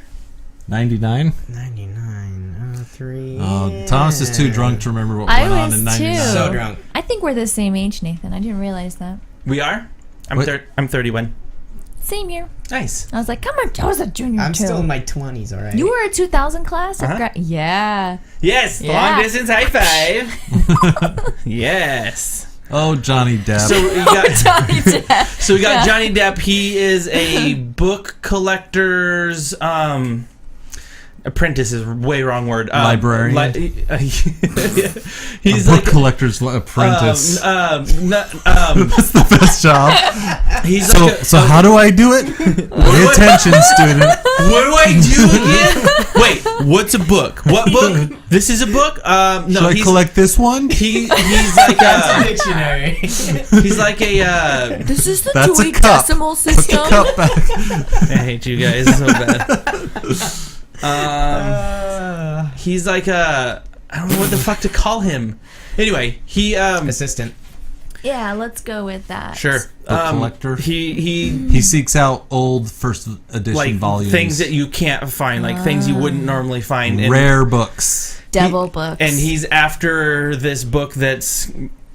99? 99, 03. Oh, Thomas is too drunk to remember what I went on was in 99. too. So drunk. I think we're the same age, Nathan. I didn't realize that. We are? What? I'm 31. Same year. Nice. I was like, come on, I was a junior I'm too. still in my 20s, all right? You were a 2000 class? Uh-huh. Yeah. Yes, Yeah. long distance high five. Yes. Oh, Johnny Depp. So we got Johnny Depp. So we got Yeah. Johnny Depp. He is a book collector's apprentice is way wrong word. Librarian? He's a book like collector's apprentice. That's the best job. He's So, like so how do I do it? Pay attention, student. what do I do again? Wait, what's a book? What book? This is a book? No, Should I collect this one? He's like That's a a dictionary. he's like a This is the That's a Dewey cup. Decimal Put the System. cup back. I hate you guys so bad. He's like a I don't know what the fuck to call him. Anyway, he Assistant. Yeah, let's go with that. sure Book collector. He He seeks out old first edition like volumes. things that you can't find, like things you wouldn't normally find. And, rare books. Devil books. and he's after this book that's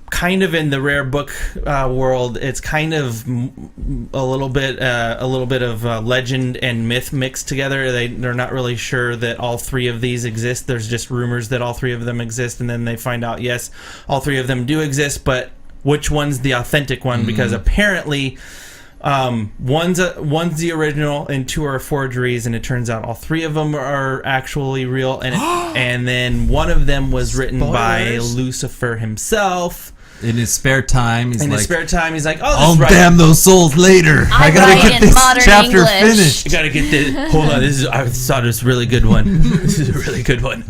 kind of in the rare book world. It's kind of a little bit of legend and myth mixed together. They're not really sure that all three of these exist. There's just rumors that all three of them exist, and then they find out yes, all three of them do exist, but which one's the authentic one? Because apparently one's the original and two are forgeries, and it turns out all three of them are actually real, and and then one of them was written by Spoilers. Lucifer himself. In his spare time, he's In like, his spare time, he's like, "Oh, I'll this is right. damn those souls later. I gotta write get in this modern chapter English." finished. I gotta get this. Hold on, I thought it was a really good one. This is a really good one."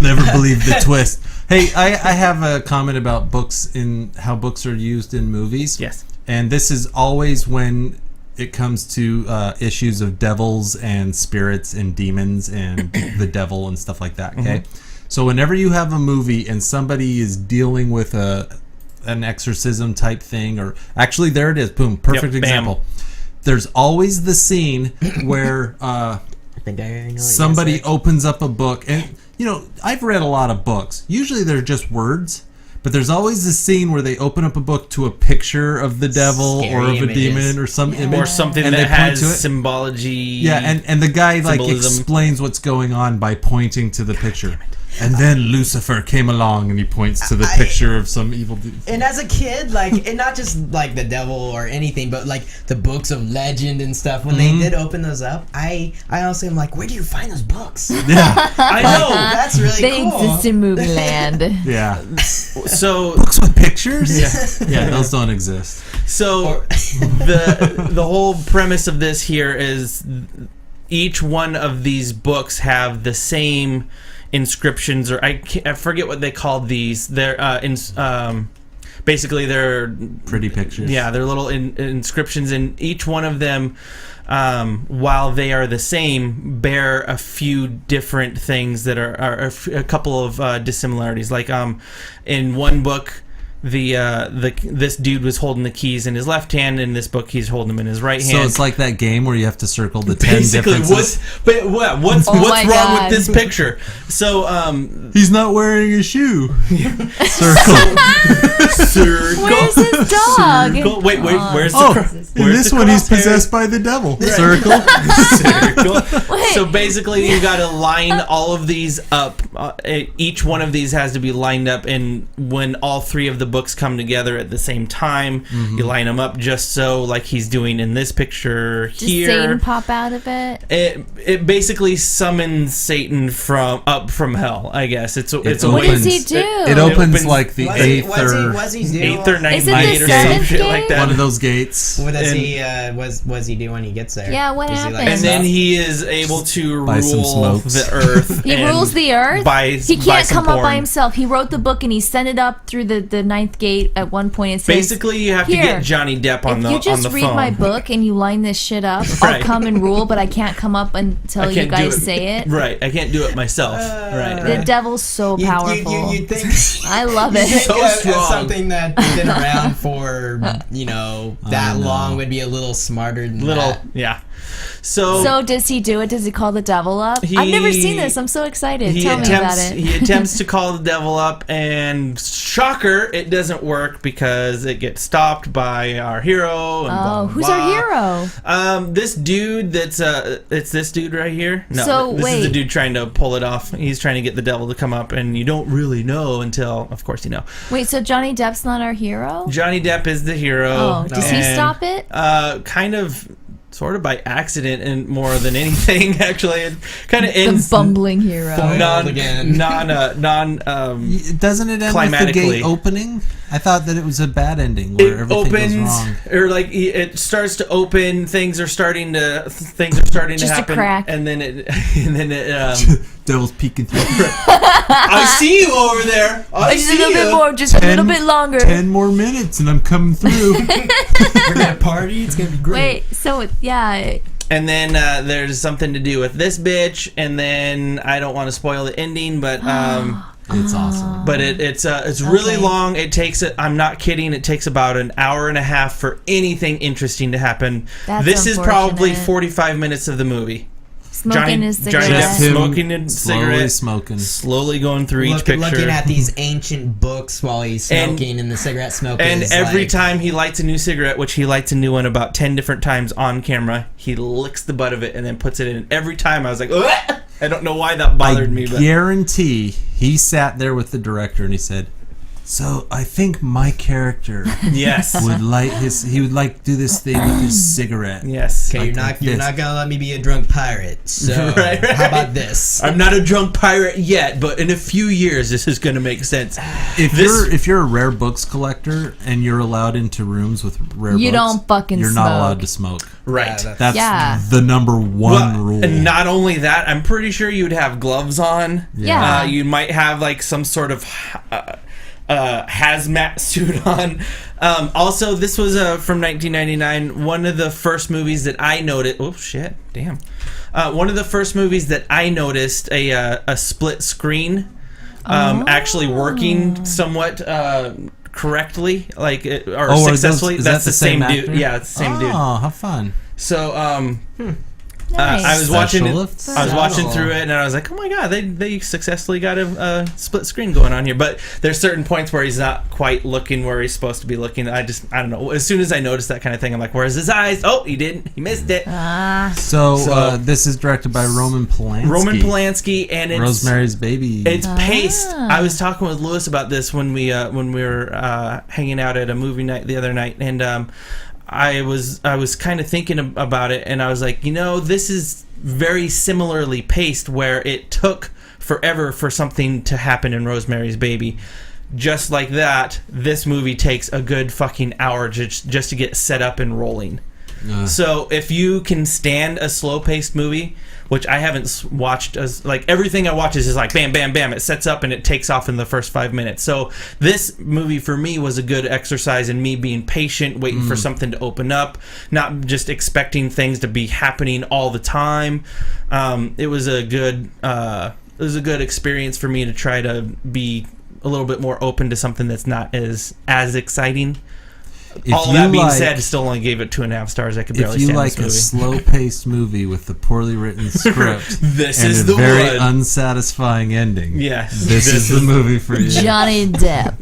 Never believe the twist. Hey, I have a comment about books in how books are used in movies. Yes. And this is always when it comes to issues of devils and spirits and demons and the devil and stuff like that. Okay, so whenever you have a movie and somebody is dealing with an exorcism type thing, or actually there it is, boom, perfect Yep, bam. example. There's always the scene where I think I know what somebody you're gonna say. opens up a book, and you know, I've read a lot of books. Usually they're just words, but there's always this scene where they open up a book to a picture of the devil Scary or of a images. demon or some image Or something and that they point has to it. symbology. Yeah, and the guy like Symbolism. explains what's going on by pointing to the picture. And then Lucifer came along and he points to the picture of some evil dude. And as a kid, like, and not just like the devil or anything, but like the books of legend and stuff. When they did open those up, I honestly am like, where do you find those books? Yeah, I know. That's really They cool. exist in movie land. yeah. So Books with pictures? Yeah, those don't exist. So the whole premise of this here is each one of these books have the same inscriptions, or I forget what they called these. They're basically they're Pretty pictures. yeah, they're little inscriptions, and each one of them, while they are the same, bear a few different things that are a couple of dissimilarities. Like in one book, this dude was holding the keys in his left hand. In this book, he's holding them in his right hand. So it's like that game where you have to circle the 10 basically differences. what's Oh my what's wrong God. with this picture? So He's not wearing a shoe. Circle. circle. Where's his dog? Circle. Wait, where's Oh, the in where's this the one he's crosshair? possessed by the devil. Circle. Circle. Wait. So basically, you got to line all of these up. Each one of these has to be lined up, and when all three of the books come together at the same time, you line them up just so, like he's doing in this picture Does here. Satan pop out of it? It basically summons Satan from hell. I guess it's a It What way. does he do? It opens opens- like the Was he, eighth was he, or was he doing? 8th or 9th Is it night the or some seventh shit like gate? that. one of those gates. What does And- he was he do when he gets there? Yeah, what Is he, happens? And then he is able to Buy some rule smokes. the earth. He and rules the earth. By, He by can't some come up by porn. himself. He wrote the book and he sent it up through the ninth gate at one point. It says, Basically, you have to "Here, get Johnny Depp on if the you just on the read phone. my book and you line this shit up, Right. I'll come and rule, but I can't come up until I you can't do guys it. say it." Right, I can't do it myself. Right. The devil's so powerful. You'd think I love it. So strong. something that's been around for that long would be a little smarter than that. Yeah. So So does he do it? Does he call the devil up? I've never seen this. I'm so excited. Tell me about it. He attempts to call the devil up, and shocker, it doesn't work because it gets stopped by our hero. And blah, Oh, blah, who's blah. our hero? This dude it's this dude right here. No, So, this is the wait. dude trying to pull it off. He's trying to get the devil to come up, and you don't really know until, of course, you know. Wait, so Johnny Depp's not our hero? Johnny Depp is the hero. Oh, does he and, stop it? Kind of. Sort of by accident and more than anything, actually. It kind of ends The bumbling hero. again. Doesn't it end with the Climatically. gate opening? I thought that it was a bad ending where It everything opens, goes wrong. or like it starts to open. Things are starting to Just to a happen, crack. and then it Devil's peeking through. I see you over there. I Just a see little bit you. more, just a little bit longer. 10 more minutes and I'm coming through. We're gonna party. It's gonna be great. Wait, so yeah, And then there's something to do with this bitch, and then I don't want to spoil the ending, but It's awesome. but it's really Okay. long. It takes I'm not kidding. It takes about an hour and a half for anything interesting to happen. That's This is probably unfortunate. 45 minutes of the movie. smoking his Johnny cigarette. Depp smoking a slowly cigarette, smoking. slowly going through each picture. Looking at these ancient books while he's smoking, and the cigarette smoke And is every like, time he lights a new cigarette, which he lights a new one about 10 different times on camera, he licks the butt of it and then puts it in. Every time I was like, "Ugh!" I don't know why that bothered me, but guarantee he sat there with the director and he said, "So I think my character yes. would he would like do this thing with his cigarette." Yes. Okay, like you're this. not gonna let me be a drunk pirate. So Right. how about this? I'm not a drunk pirate yet, but in a few years this is going to make sense. If you're a rare books collector and you're allowed into rooms with rare books, You don't fucking you're not smoke. allowed to smoke. Right. That's Yeah. the number one rule. And not only that, I'm pretty sure you'd have gloves on. Yeah. You might have like some sort of hazmat suit on. Also, this was from 1999. One of the first movies that I noticed. Oh shit! Damn. One of the first movies that I noticed a split screen actually working somewhat correctly, like or are those- successfully. is That's that the same actor? dude. Yeah, it's the same dude. Oh, how fun! So Nice. I was watching it. Special effects. I was watching through it, and I was like, "Oh my god, they successfully got a split screen going on here." But there's certain points where he's not quite looking where he's supposed to be looking. I don't know. As soon as I noticed that kind of thing, I'm like, "Where's his eyes?" Oh, he didn't. He missed it. So this is directed by Roman Polanski. Roman Polanski, and it's Rosemary's Baby. It's paced. I was talking with Lewis about this when we were hanging out at a movie night the other night, and I was kind of thinking about it, and I was like, this is very similarly paced, where it took forever for something to happen in Rosemary's Baby. Just like that, this movie takes a good fucking hour just to get set up and rolling. So if you can stand a slow-paced movie, which I haven't watched, as like everything I watch is just like bam, bam, bam. It sets up and it takes off in the first 5 minutes. So this movie for me was a good exercise in me being patient, waiting for something to open up, not just expecting things to be happening all the time. It was a good experience for me to try to be a little bit more open to something that's not as exciting. If All you that being like- said, I still only gave it 2.5 stars. I could barely if you stand like this a movie. slow-paced movie with a poorly written script This and is a the very one. unsatisfying ending, Yeah, this is the movie for you. Johnny Depp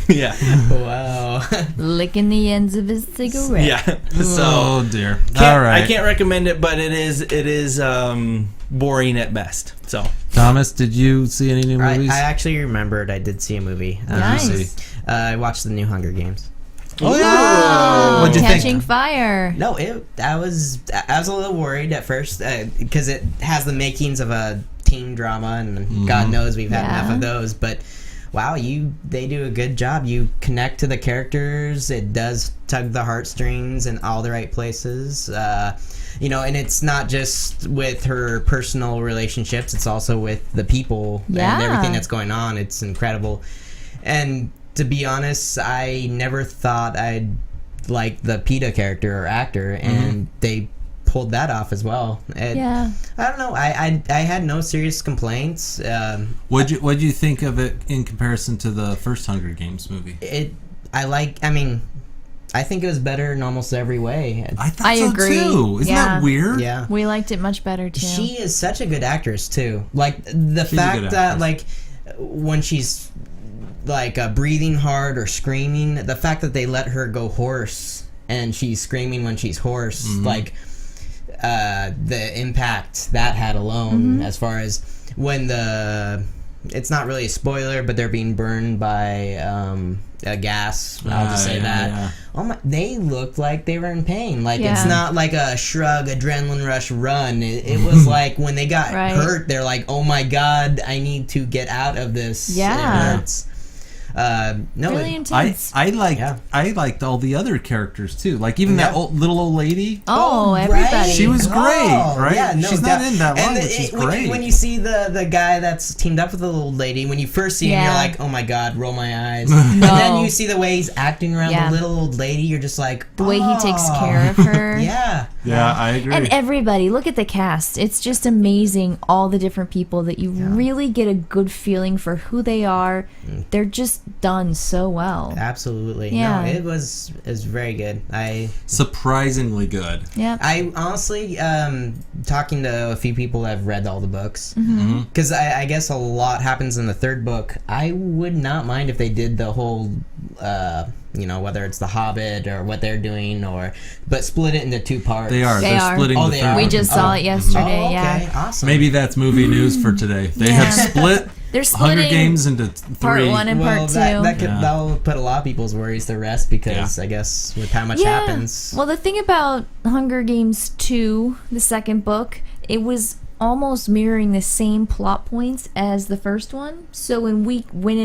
yeah, Wow. licking the ends of his cigarette. yeah. So Oh dear! can't- All right, I can't recommend it, but it is boring at best. So Thomas, did you see any new I movies? actually remembered I did see a movie. Nice. I watched the new Hunger Games. Oh yeah! Oh, What'd you think? Catching Fire. No, I was a little worried at first because it has the makings of a teen drama, and God knows we've had Yeah. enough of those. But wow, they do a good job. You connect to the characters. It does tug the heartstrings in all the right places. And it's not just with her personal relationships. It's also with the people Yeah. and everything that's going on. It's incredible, and to be honest, I never thought I'd like the PETA character or actor, and they pulled that off as well. Yeah. I don't know. I had no serious complaints. What'd you think of it in comparison to the first Hunger Games movie? I think it was better in almost every way. I thought I so agree. too. Isn't Yeah. that weird? Yeah. We liked it much better too. She is such a good actress too. Like the fact that like when she's like breathing hard or screaming, the fact that they let her go hoarse and she's screaming when she's hoarse, like the impact that had alone, as far as when it's not really a spoiler, but they're being burned by a gas. I'll just say that. Yeah. Oh my! They looked like they were in pain. Like Yeah. it's not like a shrug, adrenaline rush, run. It was like when they got Right. hurt, they're like, "Oh my god, I need to get out of this." Yeah. It hurts. No, really it- intense. I liked all the other characters too. Like even that little old lady. oh, right. everybody. She was great, right? Yeah, no She's doubt. not in that long, And but she's when great. when you see the guy that's teamed up with the old lady, when you first see him, Yeah. you're like, "Oh my god, roll my eyes." And then you see the way he's acting around Yeah. the little old lady, you're just like, the way he takes "Oh." care of her. Yeah. Yeah, I agree. And everybody, look at the cast. It's just amazing, all the different people that you really get a good feeling for who they are. They're just done so well. Absolutely. Yeah. No, it was very good. Surprisingly good. Yeah. I honestly, talking to a few people that have read all the books, Mm-hmm. because I guess a lot happens in the third book. I would not mind if they did the whole, whether it's The Hobbit or what they're doing, but split it into two parts. They are. They They're are. splitting Oh, the they third are. We one. just saw it yesterday, Oh, okay. yeah. Awesome. Maybe that's movie news for today. They Yeah. have split They're Hunger splitting Games into part three. 1 and well, part 2. that'll put a lot of people's worries to rest, because I guess with how much happens. Well, the thing about Hunger Games 2, the second book, it was almost mirroring the same plot points as the first one. So when we went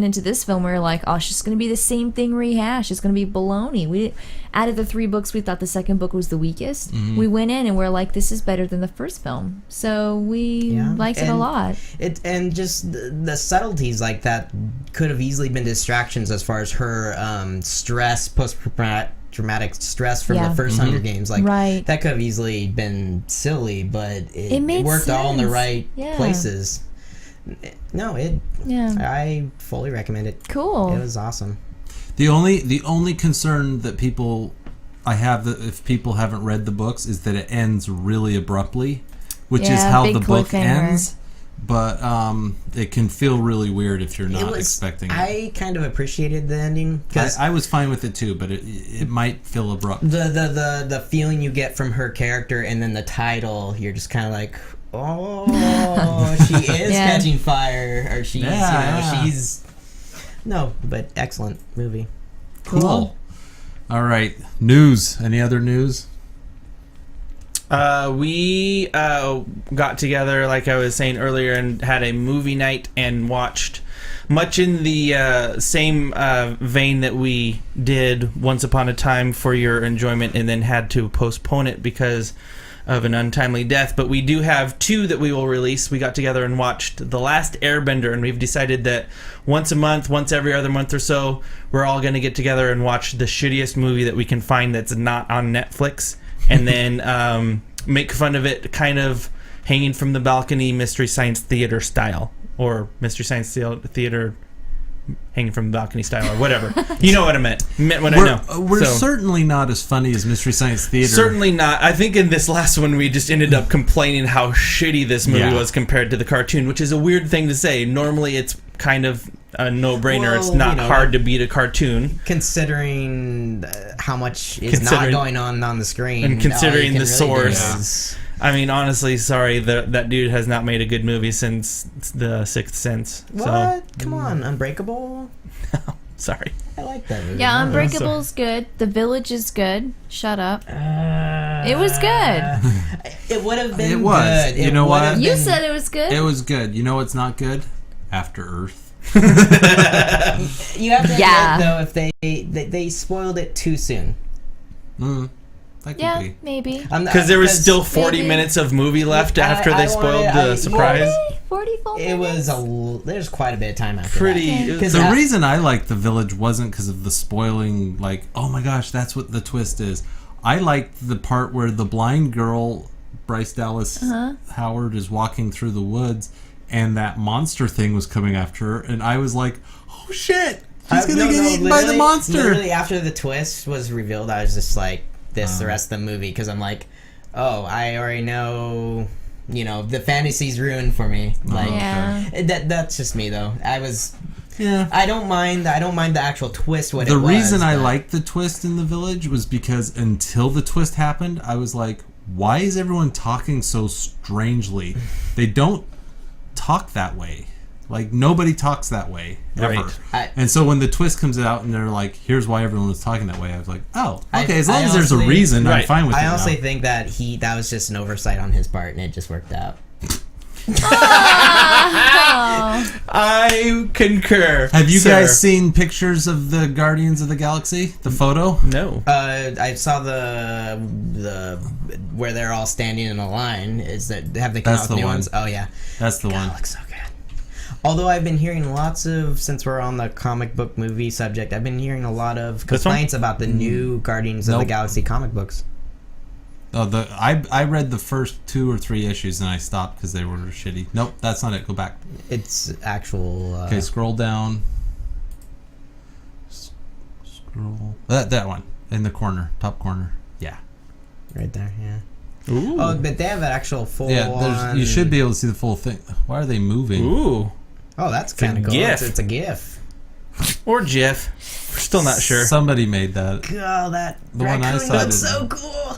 into this film, we were like, oh, it's just going to be the same thing rehashed. It's going to be baloney. Out of the 3 books, we thought the second book was the weakest. We went in and we're like, this is better than the first film. So we liked it a lot. And just the subtleties like that could have easily been distractions as far as her stress, post-traumatic stress from the first Hunger Games. Like Right. that could have easily been silly, but it made worked all in the sense. right Yeah. places. No, Yeah. I fully recommend it. Cool. It was awesome. The only concern that I have that if people haven't read the books is that it ends really abruptly, which is Yeah, how big the book cliffhanger. ends. But it can feel really weird if you're not expecting it. I kind of appreciated the ending, because I was fine with it too, but it might feel abrupt. the feeling you get from her character and then the title, you're just kind of like, oh, she is Yeah. catching fire, or she's Yeah. she's no, but excellent movie. Cool. All right. News. Any other news? We got together, like I was saying earlier, and had a movie night and watched, much in the same vein that we did Once Upon a Time for your enjoyment, and then had to postpone it because of an untimely death. But we do have 2 that we will release. We got together and watched The Last Airbender, and we've decided that once a month, once every other month or so, we're all going to get together and watch the shittiest movie that we can find that's not on Netflix, and then make fun of it, kind of hanging from the balcony Mystery Science Theater style, or Mystery Science Theater hanging from the balcony style, or whatever. You know what I meant what I know. We're So, certainly not as funny as Mystery Science Theater. certainly not. I think in this last one we just ended up complaining how shitty this movie Yeah. was compared to the cartoon, which is a weird thing to say. Normally it's kind of a no-brainer. Well, It's not you know, hard to beat a cartoon. Considering how much is not Considering- going on the screen, and considering all you the can really do source. is- I mean, honestly, sorry, that dude has not made a good movie since The Sixth Sense. What? So, Come on, Unbreakable. sorry. I like that movie. Yeah, Unbreakable's good. The Village is good. Shut up. It was good. It would have been It was. good. You know would what? have You been- said it was good. It was good. You know what's not good? After Earth. You have to Yeah. admit, though, if they spoiled it too soon. That could yeah, be. maybe. Because there was still 40 maybe. minutes of movie left after I they spoiled the wanted- surprise. Really? 40 full It minutes? was there's quite a bit of time after Pretty. that. Okay. 'Cause The that- reason I liked The Village wasn't because of the spoiling, like, oh my gosh, that's what the twist is. I liked the part where the blind girl, Bryce Dallas Howard, is walking through the woods and that monster thing was coming after her, and I was like, oh shit, she's gonna get eaten by the literally- monster. Literally, after the twist was revealed, I was just like, this the rest of the movie, because I'm like, oh, I already know, the fantasy's ruined for me. Like, Yeah. that's just me though. Yeah. I don't mind the actual twist. What The it was, reason I but- liked the twist in The Village was because until the twist happened, I was like, why is everyone talking so strangely? They don't talk that way. Like, nobody talks that way, ever. Right. And so when the twist comes out and they're like, here's why everyone was talking that way, I was like, oh, okay, as long I as there's a honestly- reason, I'm Right. fine with it I now. honestly think that was just an oversight on his part, and it just worked out. Oh. I concur. Have you sir. guys seen pictures of the Guardians of the Galaxy? The photo? No. I saw the where they're all standing in a line. Have they come That's out with the new one. ones? Oh yeah, That's the God, one. it looks so good. Although I've been hearing since we're on the comic book movie subject, I've been hearing a lot of This one? complaints about the new Guardians of the Nope. Galaxy comic books. Oh, I read the first 2 or 3 issues and I stopped because they were shitty. Nope, that's not it. Go back. It's actual. Okay, scroll down. Scroll. That one in the corner, top corner. Yeah. right there. Yeah. Ooh. Oh, but they have an actual full. Yeah, you should be able to see the full thing. Why are they moving? Ooh. Oh, that's a kind of cool. GIF. It's a GIF. Or GIF. We're still not sure. Somebody made that. Oh, that The one I raccoon saw looks is- so cool.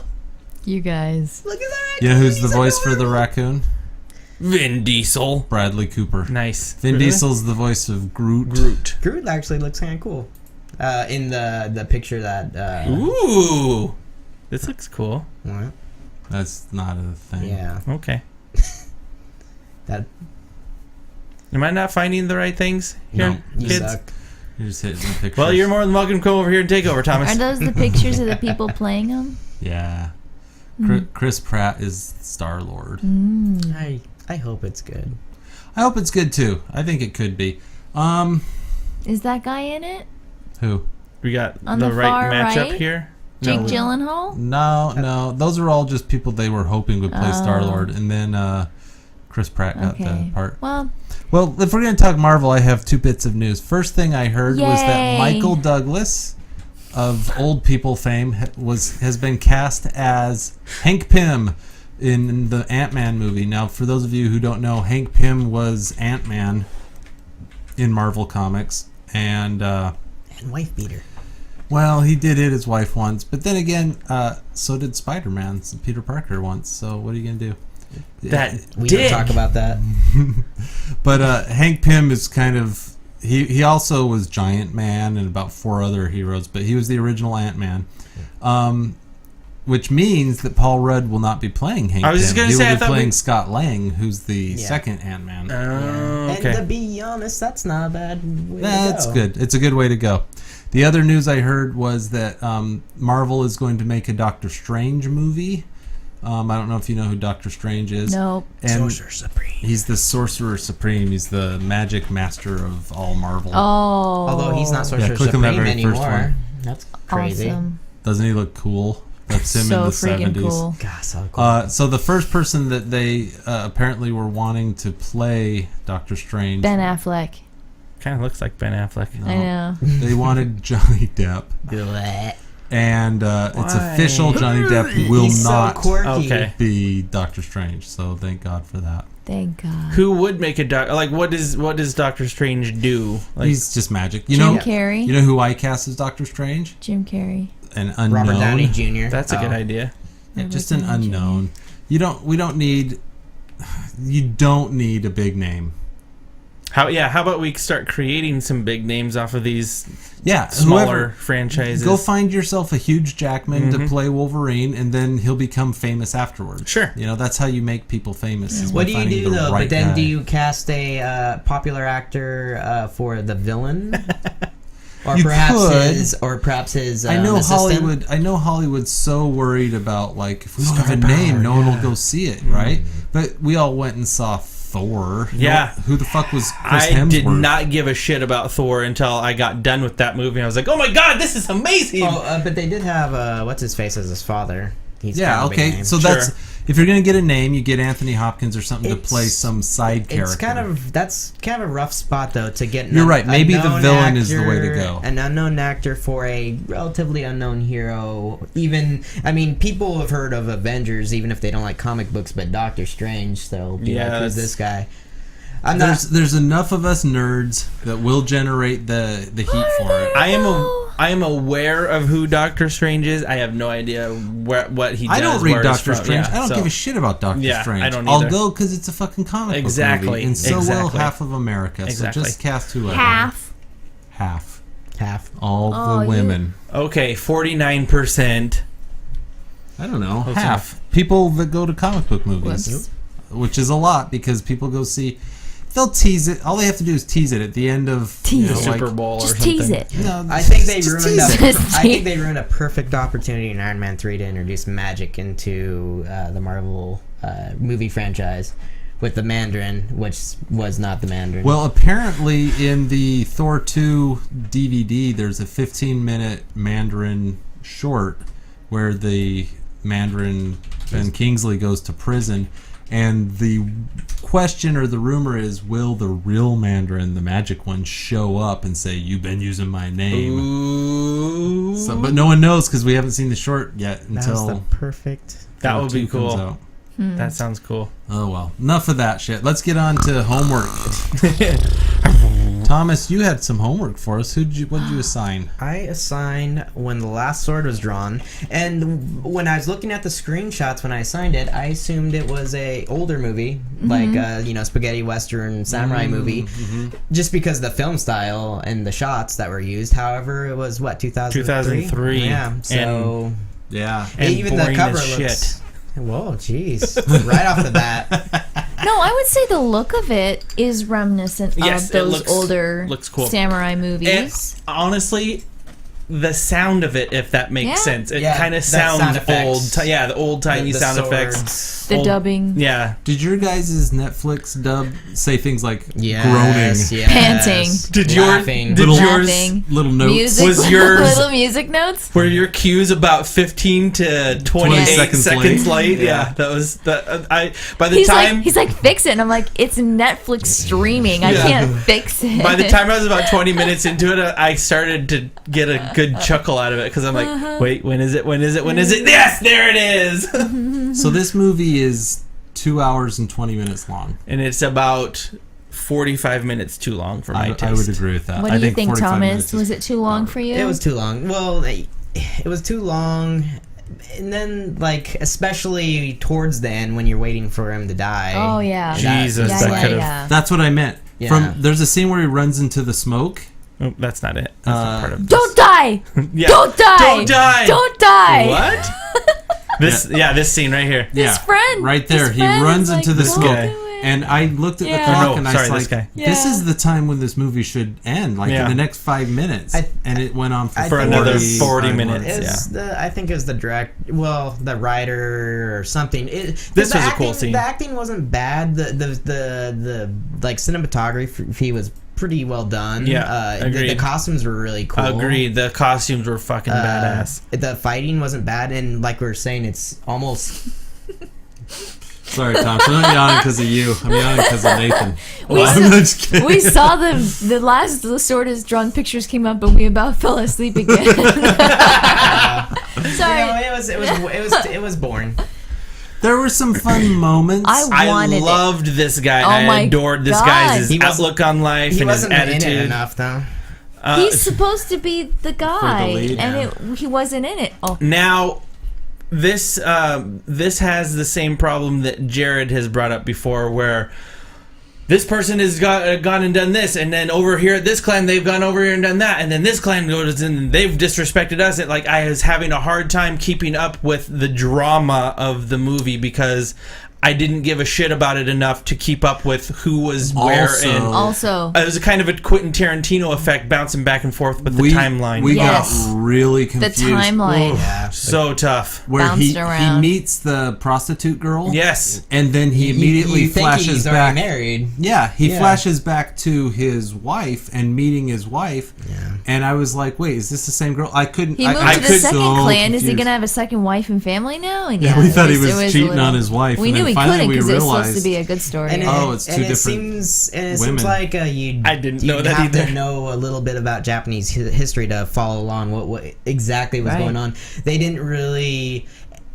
You guys. Look at that. You know who's the He's voice for the adorable. raccoon? Vin Diesel. Bradley Cooper. Nice. Vin Really? Diesel's the voice of Groot. Groot. Groot actually looks kind of cool. In the picture that. Ooh. This looks cool. What? That's not a thing. Yeah. Okay. That. Am I not finding the right things here, No. You kids? suck. You're just hitting the pictures. Well, you're more than welcome to come over here and take over, Are Thomas. those the pictures of the people playing them? Yeah. Chris Pratt is Star-Lord. I hope it's good. I hope it's good too. I think it could be. Is that guy in it? Who? We got On the the right far matchup right? here. Jake No. Gyllenhaal? No. Those are all just people they were hoping would play Oh. Star-Lord. And then Chris Pratt got the Okay. part. Well, Well, if we're going to talk Marvel, I have 2 bits of news. First thing I heard was that Yay. Michael Douglas of Old People fame has been cast as Hank Pym in the Ant-Man movie. Now, for those of you who don't know, Hank Pym was Ant-Man in Marvel Comics. And, And wife beater. well, he did hit his wife once. But then again, so did Spider-Man, Peter Parker once. So what are you going to do? That We dick. don't talk about that. But Hank Pym is kind of he also was Giant Man and about 4 other heroes, but he was the original Ant-Man, which means that Paul Rudd will not be playing Hank I was Pym. just gonna he say, I will be thought playing we- Scott Lang, who's the Yeah. second Ant-Man. Oh, And okay. to be honest, that's not a bad way That's to go. good. It's a good way to go. The other news I heard was that Marvel is going to make a Doctor Strange movie. I don't know if you know who Doctor Strange is. nope. And Sorcerer Supreme. he's the Sorcerer Supreme. He's the magic master of all Marvel. Oh. Although he's not Sorcerer click on that Supreme very first anymore. one. That's crazy. Awesome. Doesn't he look cool? That's him So in the freaking 70s. cool. God, so cool. So the first person that they apparently were wanting to play Doctor Strange, Ben Affleck. Kind of looks like Ben Affleck. I know. they wanted Johnny Depp, Blech. and it's Why? official. Johnny Depp will He's not so quirky. Okay. be Doctor Strange. So thank God for that. Thank God. Who would make a like? What does Doctor Strange do? Like, He's just magic. Jim Carrey. You know who I cast as Doctor Strange? Jim Carrey. An unknown. Robert Downey Jr. that's a good Oh. idea. Yeah, just an Robert Downey Jr. unknown. You don't need a big name. How about we start creating some big names off of these Yeah, smaller whoever. franchises? Go find yourself a huge Jackman to Mhm. play Wolverine, and then he'll become famous afterwards. Sure. You know, that's how you make people famous. Is What by do you finding do the though? right But then guy. do you cast a popular actor for the villain, or You perhaps could. his I know assistant? Hollywood. I know Hollywood's so worried about, like, if we don't have a Star name, power, no one will yeah. go see it, right? But we all went and saw Thor. Yeah. Who the fuck was Chris I Hemsworth? did not give a shit about Thor until I got done with that movie. I was like, oh my god, this is amazing. Oh, but they did have what's his face as his father. He's Yeah, kind of a big okay. name. So that's if you're gonna get a name, you get Anthony Hopkins or something to It's- play some side character. That's kind of a rough spot though to get. You're right. Maybe the known villain is the way to go. An unknown actor for a relatively unknown hero. Even I mean, people have heard of Avengers, even if they don't like comic books. But Doctor Strange, so be like, who's this guy? There's enough of us nerds that will generate the heat for it. I am aware of who Doctor Strange is. I have no idea what he does. I don't where read he's Doctor from. Strange. Yeah, I don't so- give a shit about Doctor Yeah, Strange. I don't I'll either. go because it's a fucking comic book Exactly, movie, and so will exactly. half of America. So Exactly. just cast whoever. Half. Half. All Oh, the you- women. Okay, 49%. I don't know. Half people that go to comic book movies, Whoops. which is a lot because people go see. They'll tease it. All they have to do is tease it at the end of Tease you know, it. like- Super Bowl or Just something. tease it. No, I think they just ruined. tease it. I think they ruined a perfect opportunity in Iron Man 3 to introduce magic into the Marvel movie franchise with the Mandarin, which was not the Mandarin. Well, apparently in the Thor 2 DVD, there's a 15-minute Mandarin short where the Mandarin Ben Kingsley goes to prison, and the question or the rumor is, will the real Mandarin, the magic one, show up and say, "You've been using my name"? Ooh. So, but no one knows because we haven't seen the short yet that was until the perfect. That Thor would be 2 comes cool. out. That sounds cool. Oh well, enough of that shit. Let's get on to homework. Thomas, you had some homework for us. What did you assign? I assigned When the Last Sword was drawn, and when I was looking at the screenshots when I assigned it, I assumed it was a older movie, like spaghetti western samurai movie, just because of the film style and the shots that were used. However, it was what 2003. 2003. Yeah, so Yeah. And even the boring cover as looks. shit. Whoa, jeez! Right off the bat. No, I would say the look of it is reminiscent Yes, of it those looks- older looks cool. samurai And movies. honestly, the sound of it, if that makes Yeah. sense, it Yeah, kind of that sound sounds effects. old. The old timey The sound swords. effects. The Old- dubbing. Yeah. Did your guys' Netflix dub say things like Yes, groaning, yes. Panting. Did your- Laughing. did Little- yours Laughing. little notes? Music, Was yours- little music notes? Were your cues about 15 to 28 seconds seconds late? late? Yeah, that was the. By the He's time like, fix it. And I'm like, it's Netflix streaming. I Yeah. can't fix it. by the time I was about 20 minutes into it, I started to get a good chuckle out of it because I'm like, wait, when is it? When is it? When is it? Yes, there it is. So this movie is 2 hours and 20 minutes long. And it's about 45 minutes too long for my taste. I would agree with that. What I do you think, 45 Thomas? minutes is- Was it too long for you? It was too long. Well, it was too long, and then like especially towards the end when you're waiting for him to die. Oh, yeah. Jesus, yeah, that yeah, could've- yeah. That's what I meant. Yeah. There's a scene where he runs into the smoke. Oh, that's not it. That's not part of Don't die! Yeah. Don't die! Don't die! Don't die! What? This scene right here. His friend. Right there. His He friend runs is into like, the "Don't smoke. do it." And I looked at the Yeah. clock No, and I sorry, was this like, guy. this Yeah. is the time when this movie should end. Like Yeah. in the next 5 minutes. And it went on for, I 40, think another 40 45 minutes. It was I think it was the the writer or something. This was a cool scene. The acting wasn't bad. The like cinematography was pretty well done. Yeah, the agreed. costumes were really cool. Agreed. The costumes were fucking badass. The fighting wasn't bad, and like we were saying, it's almost. Sorry, Tom. I'm not yawning because of you. I'm yawning because of Nathan. We I'm saw- just kidding. We saw the last the sword is drawn pictures came up and we about fell asleep again. Sorry. It was boring. There were some fun moments. I wanted it. loved this guy. Oh I my adored this God. guy's He was- outlook on life He and his wasn't in it attitude. enough, though. He's supposed to be the guy, lead, and he wasn't in it. Oh, Now, this has the same problem that Jared has brought up before, where this person has gone and done this, and then over here at this clan they've gone over here and done that, and then this clan goes and they've disrespected us. I was having a hard time keeping up with the drama of the movie because I didn't give a shit about it enough to keep up with who was where. And Also, it was a kind of a Quentin Tarantino effect, bouncing back and forth with the timeline. We Yes. got really the confused. timeline. Yeah. So tough. Where Bounced he around. meets the prostitute girl. Yes. And then he immediately you think flashes he's back. already married. Yeah, he Yeah. flashes back to his wife and meeting his wife. Yeah. And I was like, wait, is this the same girl? I couldn't. He moved I to the could- second so clan. Is he confused. going to have a second wife and family now? And Yeah, we thought he it was a cheating little- on his wife, We and knew then he finally couldn't we because it was supposed to realized- be a good story. And Oh, it's two and different it seems women. like you. I didn't know you that have either. to know a little bit about Japanese history to follow along what exactly was Right. going on. They didn't really,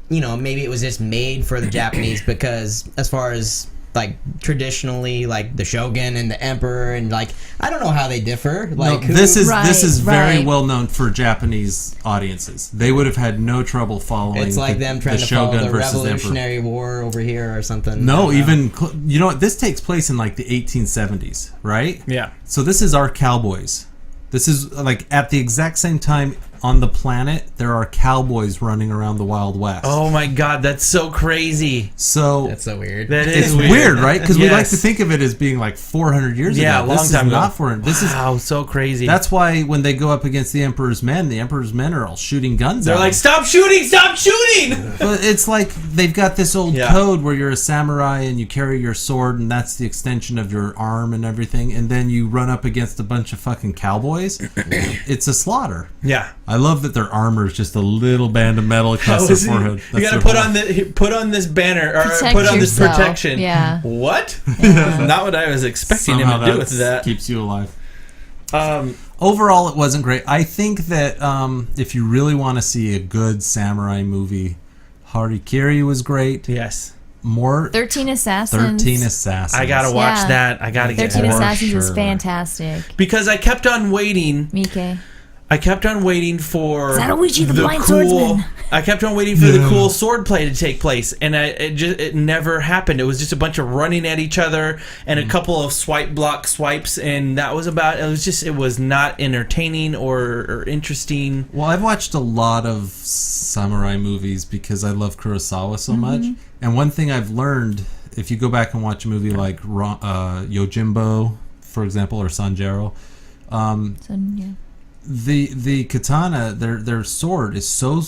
maybe it was just made for the Japanese because as far as like traditionally, like the shogun and the emperor, and like I don't know how they differ. Like No, this is very Right. well known for Japanese audiences. They would have had no trouble following. it's like them trying to follow the versus Emperor. Revolutionary War over here or something. No, I don't know. even you know what? This takes place in like the 1870s, right? Yeah. So this is our cowboys. This is like at the exact same time on the planet there are cowboys running around the Wild West. Oh my God, that's so crazy. So That's so weird. That it's is weird, right? Because we like Yes. to think of it as being like 400 years Yeah, ago. a long This time is ago. not 400. This is Wow, so crazy. that's why when they go up against the Emperor's men are all shooting guns. They're at like, them. stop shooting, stop shooting. But it's like they've got this old Yeah. code where you're a samurai and you carry your sword and that's the extension of your arm and everything, and then you run up against a bunch of fucking cowboys. It's a slaughter. Yeah. I love that their armor is just a little band of metal across their forehead. You That's gotta their put on this banner or Protect put on this yourself. protection. Yeah. What? Yeah. Not what I was expecting Somehow him to do with that. keeps you alive. Um, Overall, it wasn't great. I think that if you really want to see a good samurai movie, Harikiri was great. yes. More 13 Assassins. 13 Assassins. I gotta watch Yeah. that. I gotta get 13 For Assassins is sure. fantastic. because I kept on waiting. Mike. I kept on waiting for Zatoichi the Blind Swordsman. I kept on waiting for the cool swordplay to take place, and it never happened. It was just a bunch of running at each other and a couple of block swipes, and that was about. It was not entertaining or interesting. Well, I've watched a lot of samurai movies because I love Kurosawa so much. And one thing I've learned, if you go back and watch a movie like Yojimbo, for example, or Sanjuro, So, yeah. the katana, their sword is so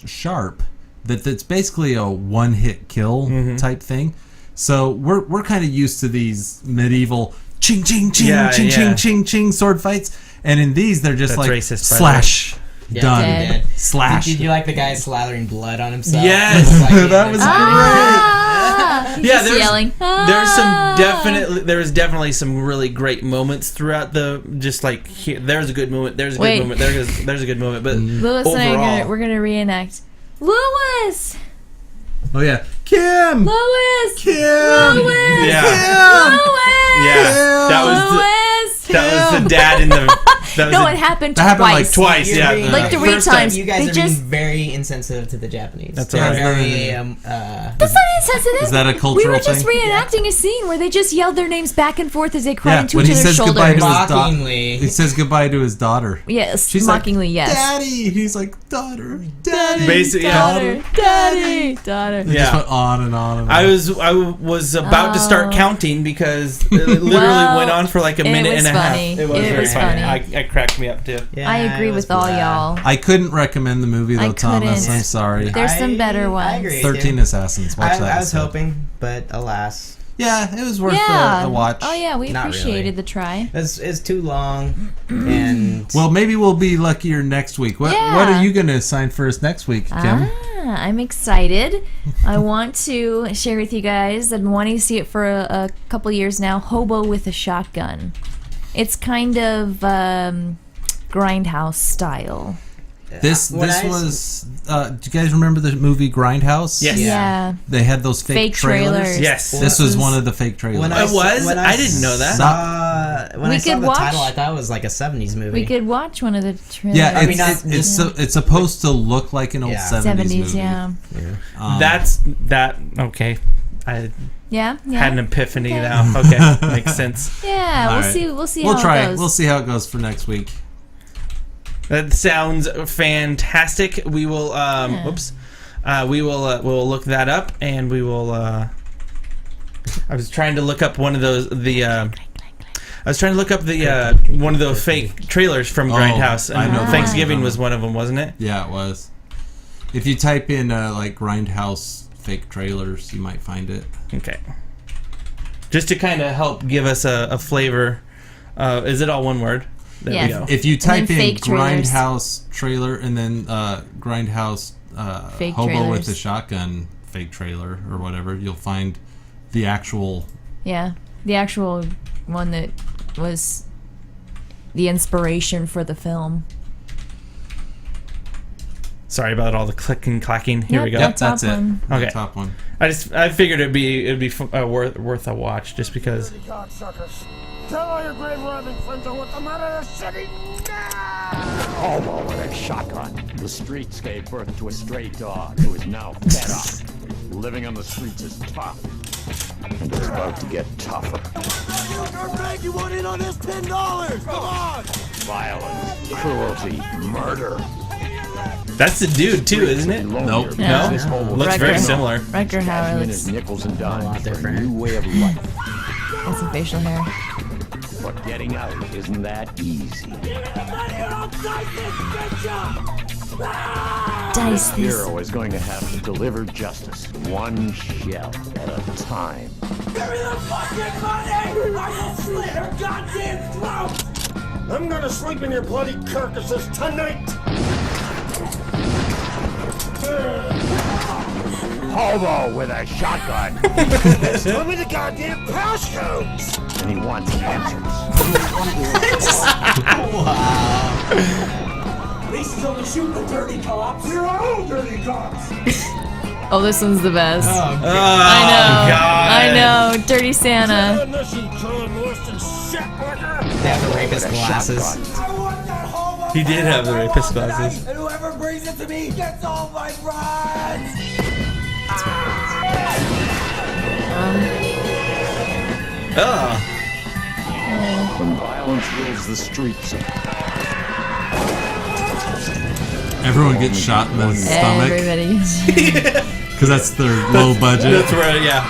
sharp that it's basically a one-hit kill type thing. So we're kind of used to these medieval ching ching ching Yeah, ching yeah. ching ching ching sword fights, and in these they're just That's like racist, by the slash done Dead. slash. Did you like the guy slathering blood on himself? Yes. It was like, That was Ah! He's Yeah, just yelling. There's definitely some really great moments throughout the just like here, there's a good moment, there's a good Wait. moment, there's a good moment, but Lewis and I overall, we're gonna reenact. Lewis! Oh yeah, Kim. Lewis! Kim. Lewis! yeah, Lewis! yeah, Lewis! that was the dad in the that was No, the- it happened That happened, like, twice. twice, You're yeah, being- Like 3 First time. times. You guys They are just being very insensitive to the Japanese. That's They're all right. very That's not insensitive. Is that a We cultural were just thing? reenacting a scene where they just yelled their names back and forth as they cried Yeah, into when each he other's says shoulders. goodbye to his daughter, mockingly. he says goodbye to his daughter. Yes, She's mockingly, like, yes. Daddy. He's like, daughter, daddy. Basically, yeah. Daughter, daddy, daughter. They just went on and on and on. I was about to start counting because it literally Well, went on for like a it minute was and a funny. half. It very was funny. I cracked me up too. Yeah, I agree it was with all bad. y'all. I couldn't recommend the movie though, I Thomas. couldn't. I'm sorry. There's some better I ones. agree. 13 Assassins. Watch that. I was instead. hoping, but alas, Yeah, it was worth Yeah. a watch. Oh yeah, we Not appreciated really. the try. it's too long, and Well, maybe we'll be luckier next week. What Yeah. are you going to assign for us next week, Kim? I'm excited. I want to share with you guys. I've been wanting to see it for a couple years now. Hobo with a Shotgun. It's kind of Grindhouse style. This When I was. Do you guys remember the movie Grindhouse? Yes. Yeah. They had those fake trailers. Yes. This was one of the fake trailers. when It was? I didn't know that. When We I saw could the watch- title, I thought it was like a '70s movie. We could watch one of the trailers. Yeah, I mean, it's, not- it's supposed to look like an old Yeah. 70s movie. Yeah. That's that. Okay, I Yeah. Yeah. had an epiphany Okay. now. Okay, makes sense. Yeah. All We'll right. see. We'll see We'll how try it it. goes. We'll see how it goes for next week. That sounds fantastic. We will. Yeah. Oops. We will. We'll look that up, and we will I was trying to look up one of those one of those fake trailers from Grindhouse. And I know Thanksgiving was one of them, wasn't it? Yeah, it was. If you type in like Grindhouse fake trailers, you might find it. Okay. Just to kind of help give us a flavor. Is it all one word? There Yes. we go. If you type in fake trailers. Grindhouse trailer and then Grindhouse Fake hobo trailers. with a shotgun fake trailer or whatever, you'll find the actual. Yeah, the actual one that was the inspiration for the film. Sorry about all the clicking, clacking. Here Yep, we go. Yep. That's top one. it. The Okay. top one. I figured it'd be worth a watch just because. Dirty cocksuckers. Tell all your grave robbing friends on what the matter in the city now! Hobo with a shotgun. The streets gave birth to a stray dog who is now fed up. Living on the streets is tough. And it's about to get tougher. Greg, you want in on this $10? Come on! Violence, cruelty, murder. That's the dude too, isn't it? Nope. No. This hobo Looks very Record. similar. Rutger Hauer in looks his nickels and A lot dimes for a different. new way of life. has some facial hair. But getting out isn't that easy. Dice The this. hero is going to have to deliver justice, one shell at a time. I'm gonna sleep in your bloody carcasses tonight! Hobo with a shotgun, Tell me the goddamn passcodes! and he wants answers. Police only shoot the dirty cops! You're all dirty cops! Oh, this one's the best. Oh, I know. God. I know. Dirty Santa. Mission John Weston shit worker! They have the rapist With a glasses. shotgun. I want that hobo! He did have the rapist glasses. And whoever brings it to me gets all my rights! Oh. When violence rules the streets, Everyone gets shot in the stomach Everybody. because that's their low budget. That's right, yeah.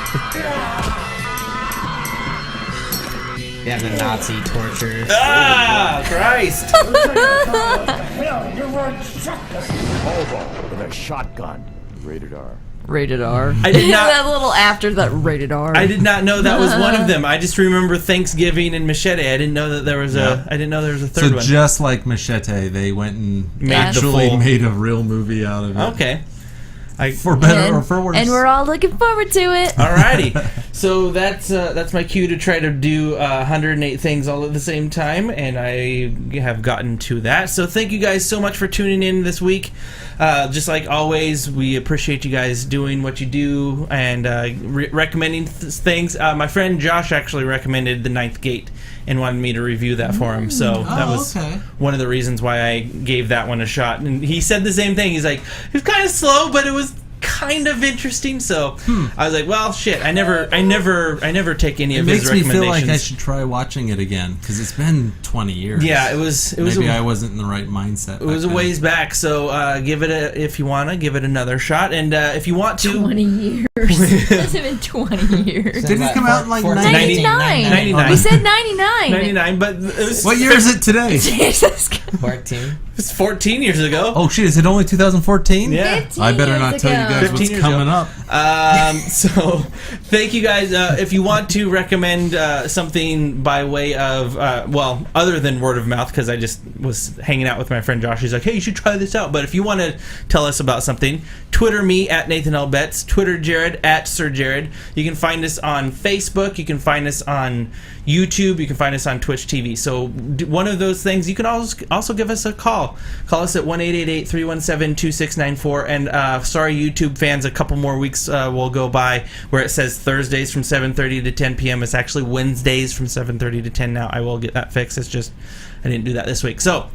They have the Nazi torture. Ah, Christ. Hell, you're right, shut this! hobo with a shotgun. Rated R. Rated R. I did not- that little after that rated R. I did not know that was one of them. I just remember Thanksgiving and Machete. I didn't know that there was Yeah. I didn't know there was a third So one. just like Machete, they went and Made the actually full- made a real movie out of it. Okay. For better and, or for worse. and we're all looking forward to it. Alrighty. So that's my cue to try to do 108 things all at the same time, and I have gotten to that. So thank you guys so much for tuning in this week. Just like always, we appreciate you guys doing what you do and recommending things. My friend Josh actually recommended The Ninth Gate and wanted me to review that for him. So that was okay. one of the reasons why I gave that one a shot. And he said the same thing. He's like, it was kind of slow, but it was kind of interesting. So I was like, well, shit. I never take any It of his makes me recommendations. feel like I should try watching it again because it's been 20 years. Yeah, it was. Maybe I wasn't in the right mindset. It was a back then. ways back, so give it if you want to give it another shot, and if you want to, 20 years. It's been 20 years. Didn't it come out in like 99. 99. We said 99. 99, but it was What year is it today? Jesus Christ. 14. It's 14 years ago. Oh shit! Is it only 2014? Yeah. 15 I better not years tell you ago. guys 15 what's years coming ago. up. So thank you guys. If you want to recommend something by way of well, other than word of mouth, because I just was hanging out with my friend Josh. He's like, hey, you should try this out. But if you want to tell us about something, Twitter me at Nathan L. Betts, Twitter Jared at Sir Jared. You can find us on Facebook. You can find us on YouTube. You can find us on Twitch TV. So one of those things. You can also give us a call. Call us at 1-888-317-2694. And sorry, YouTube fans, a couple more weeks will go by where it says Thursdays from 7:30 to 10 p.m. It's actually Wednesdays from 7:30 to 10 now. I will get that fixed. It's just I didn't do that this week. So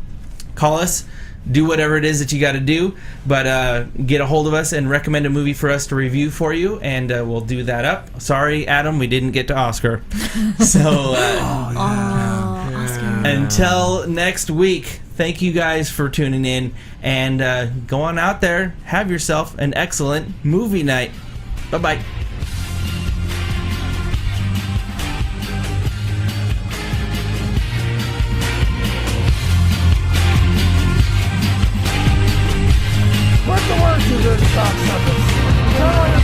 call us. Do whatever it is that you got to do, but get a hold of us and recommend a movie for us to review for you, and we'll do that up. Sorry, Adam, we didn't get to Oscar. So until next week, thank you guys for tuning in, and go on out there, have yourself an excellent movie night. Bye-bye. this, cocksuckers. Tell all your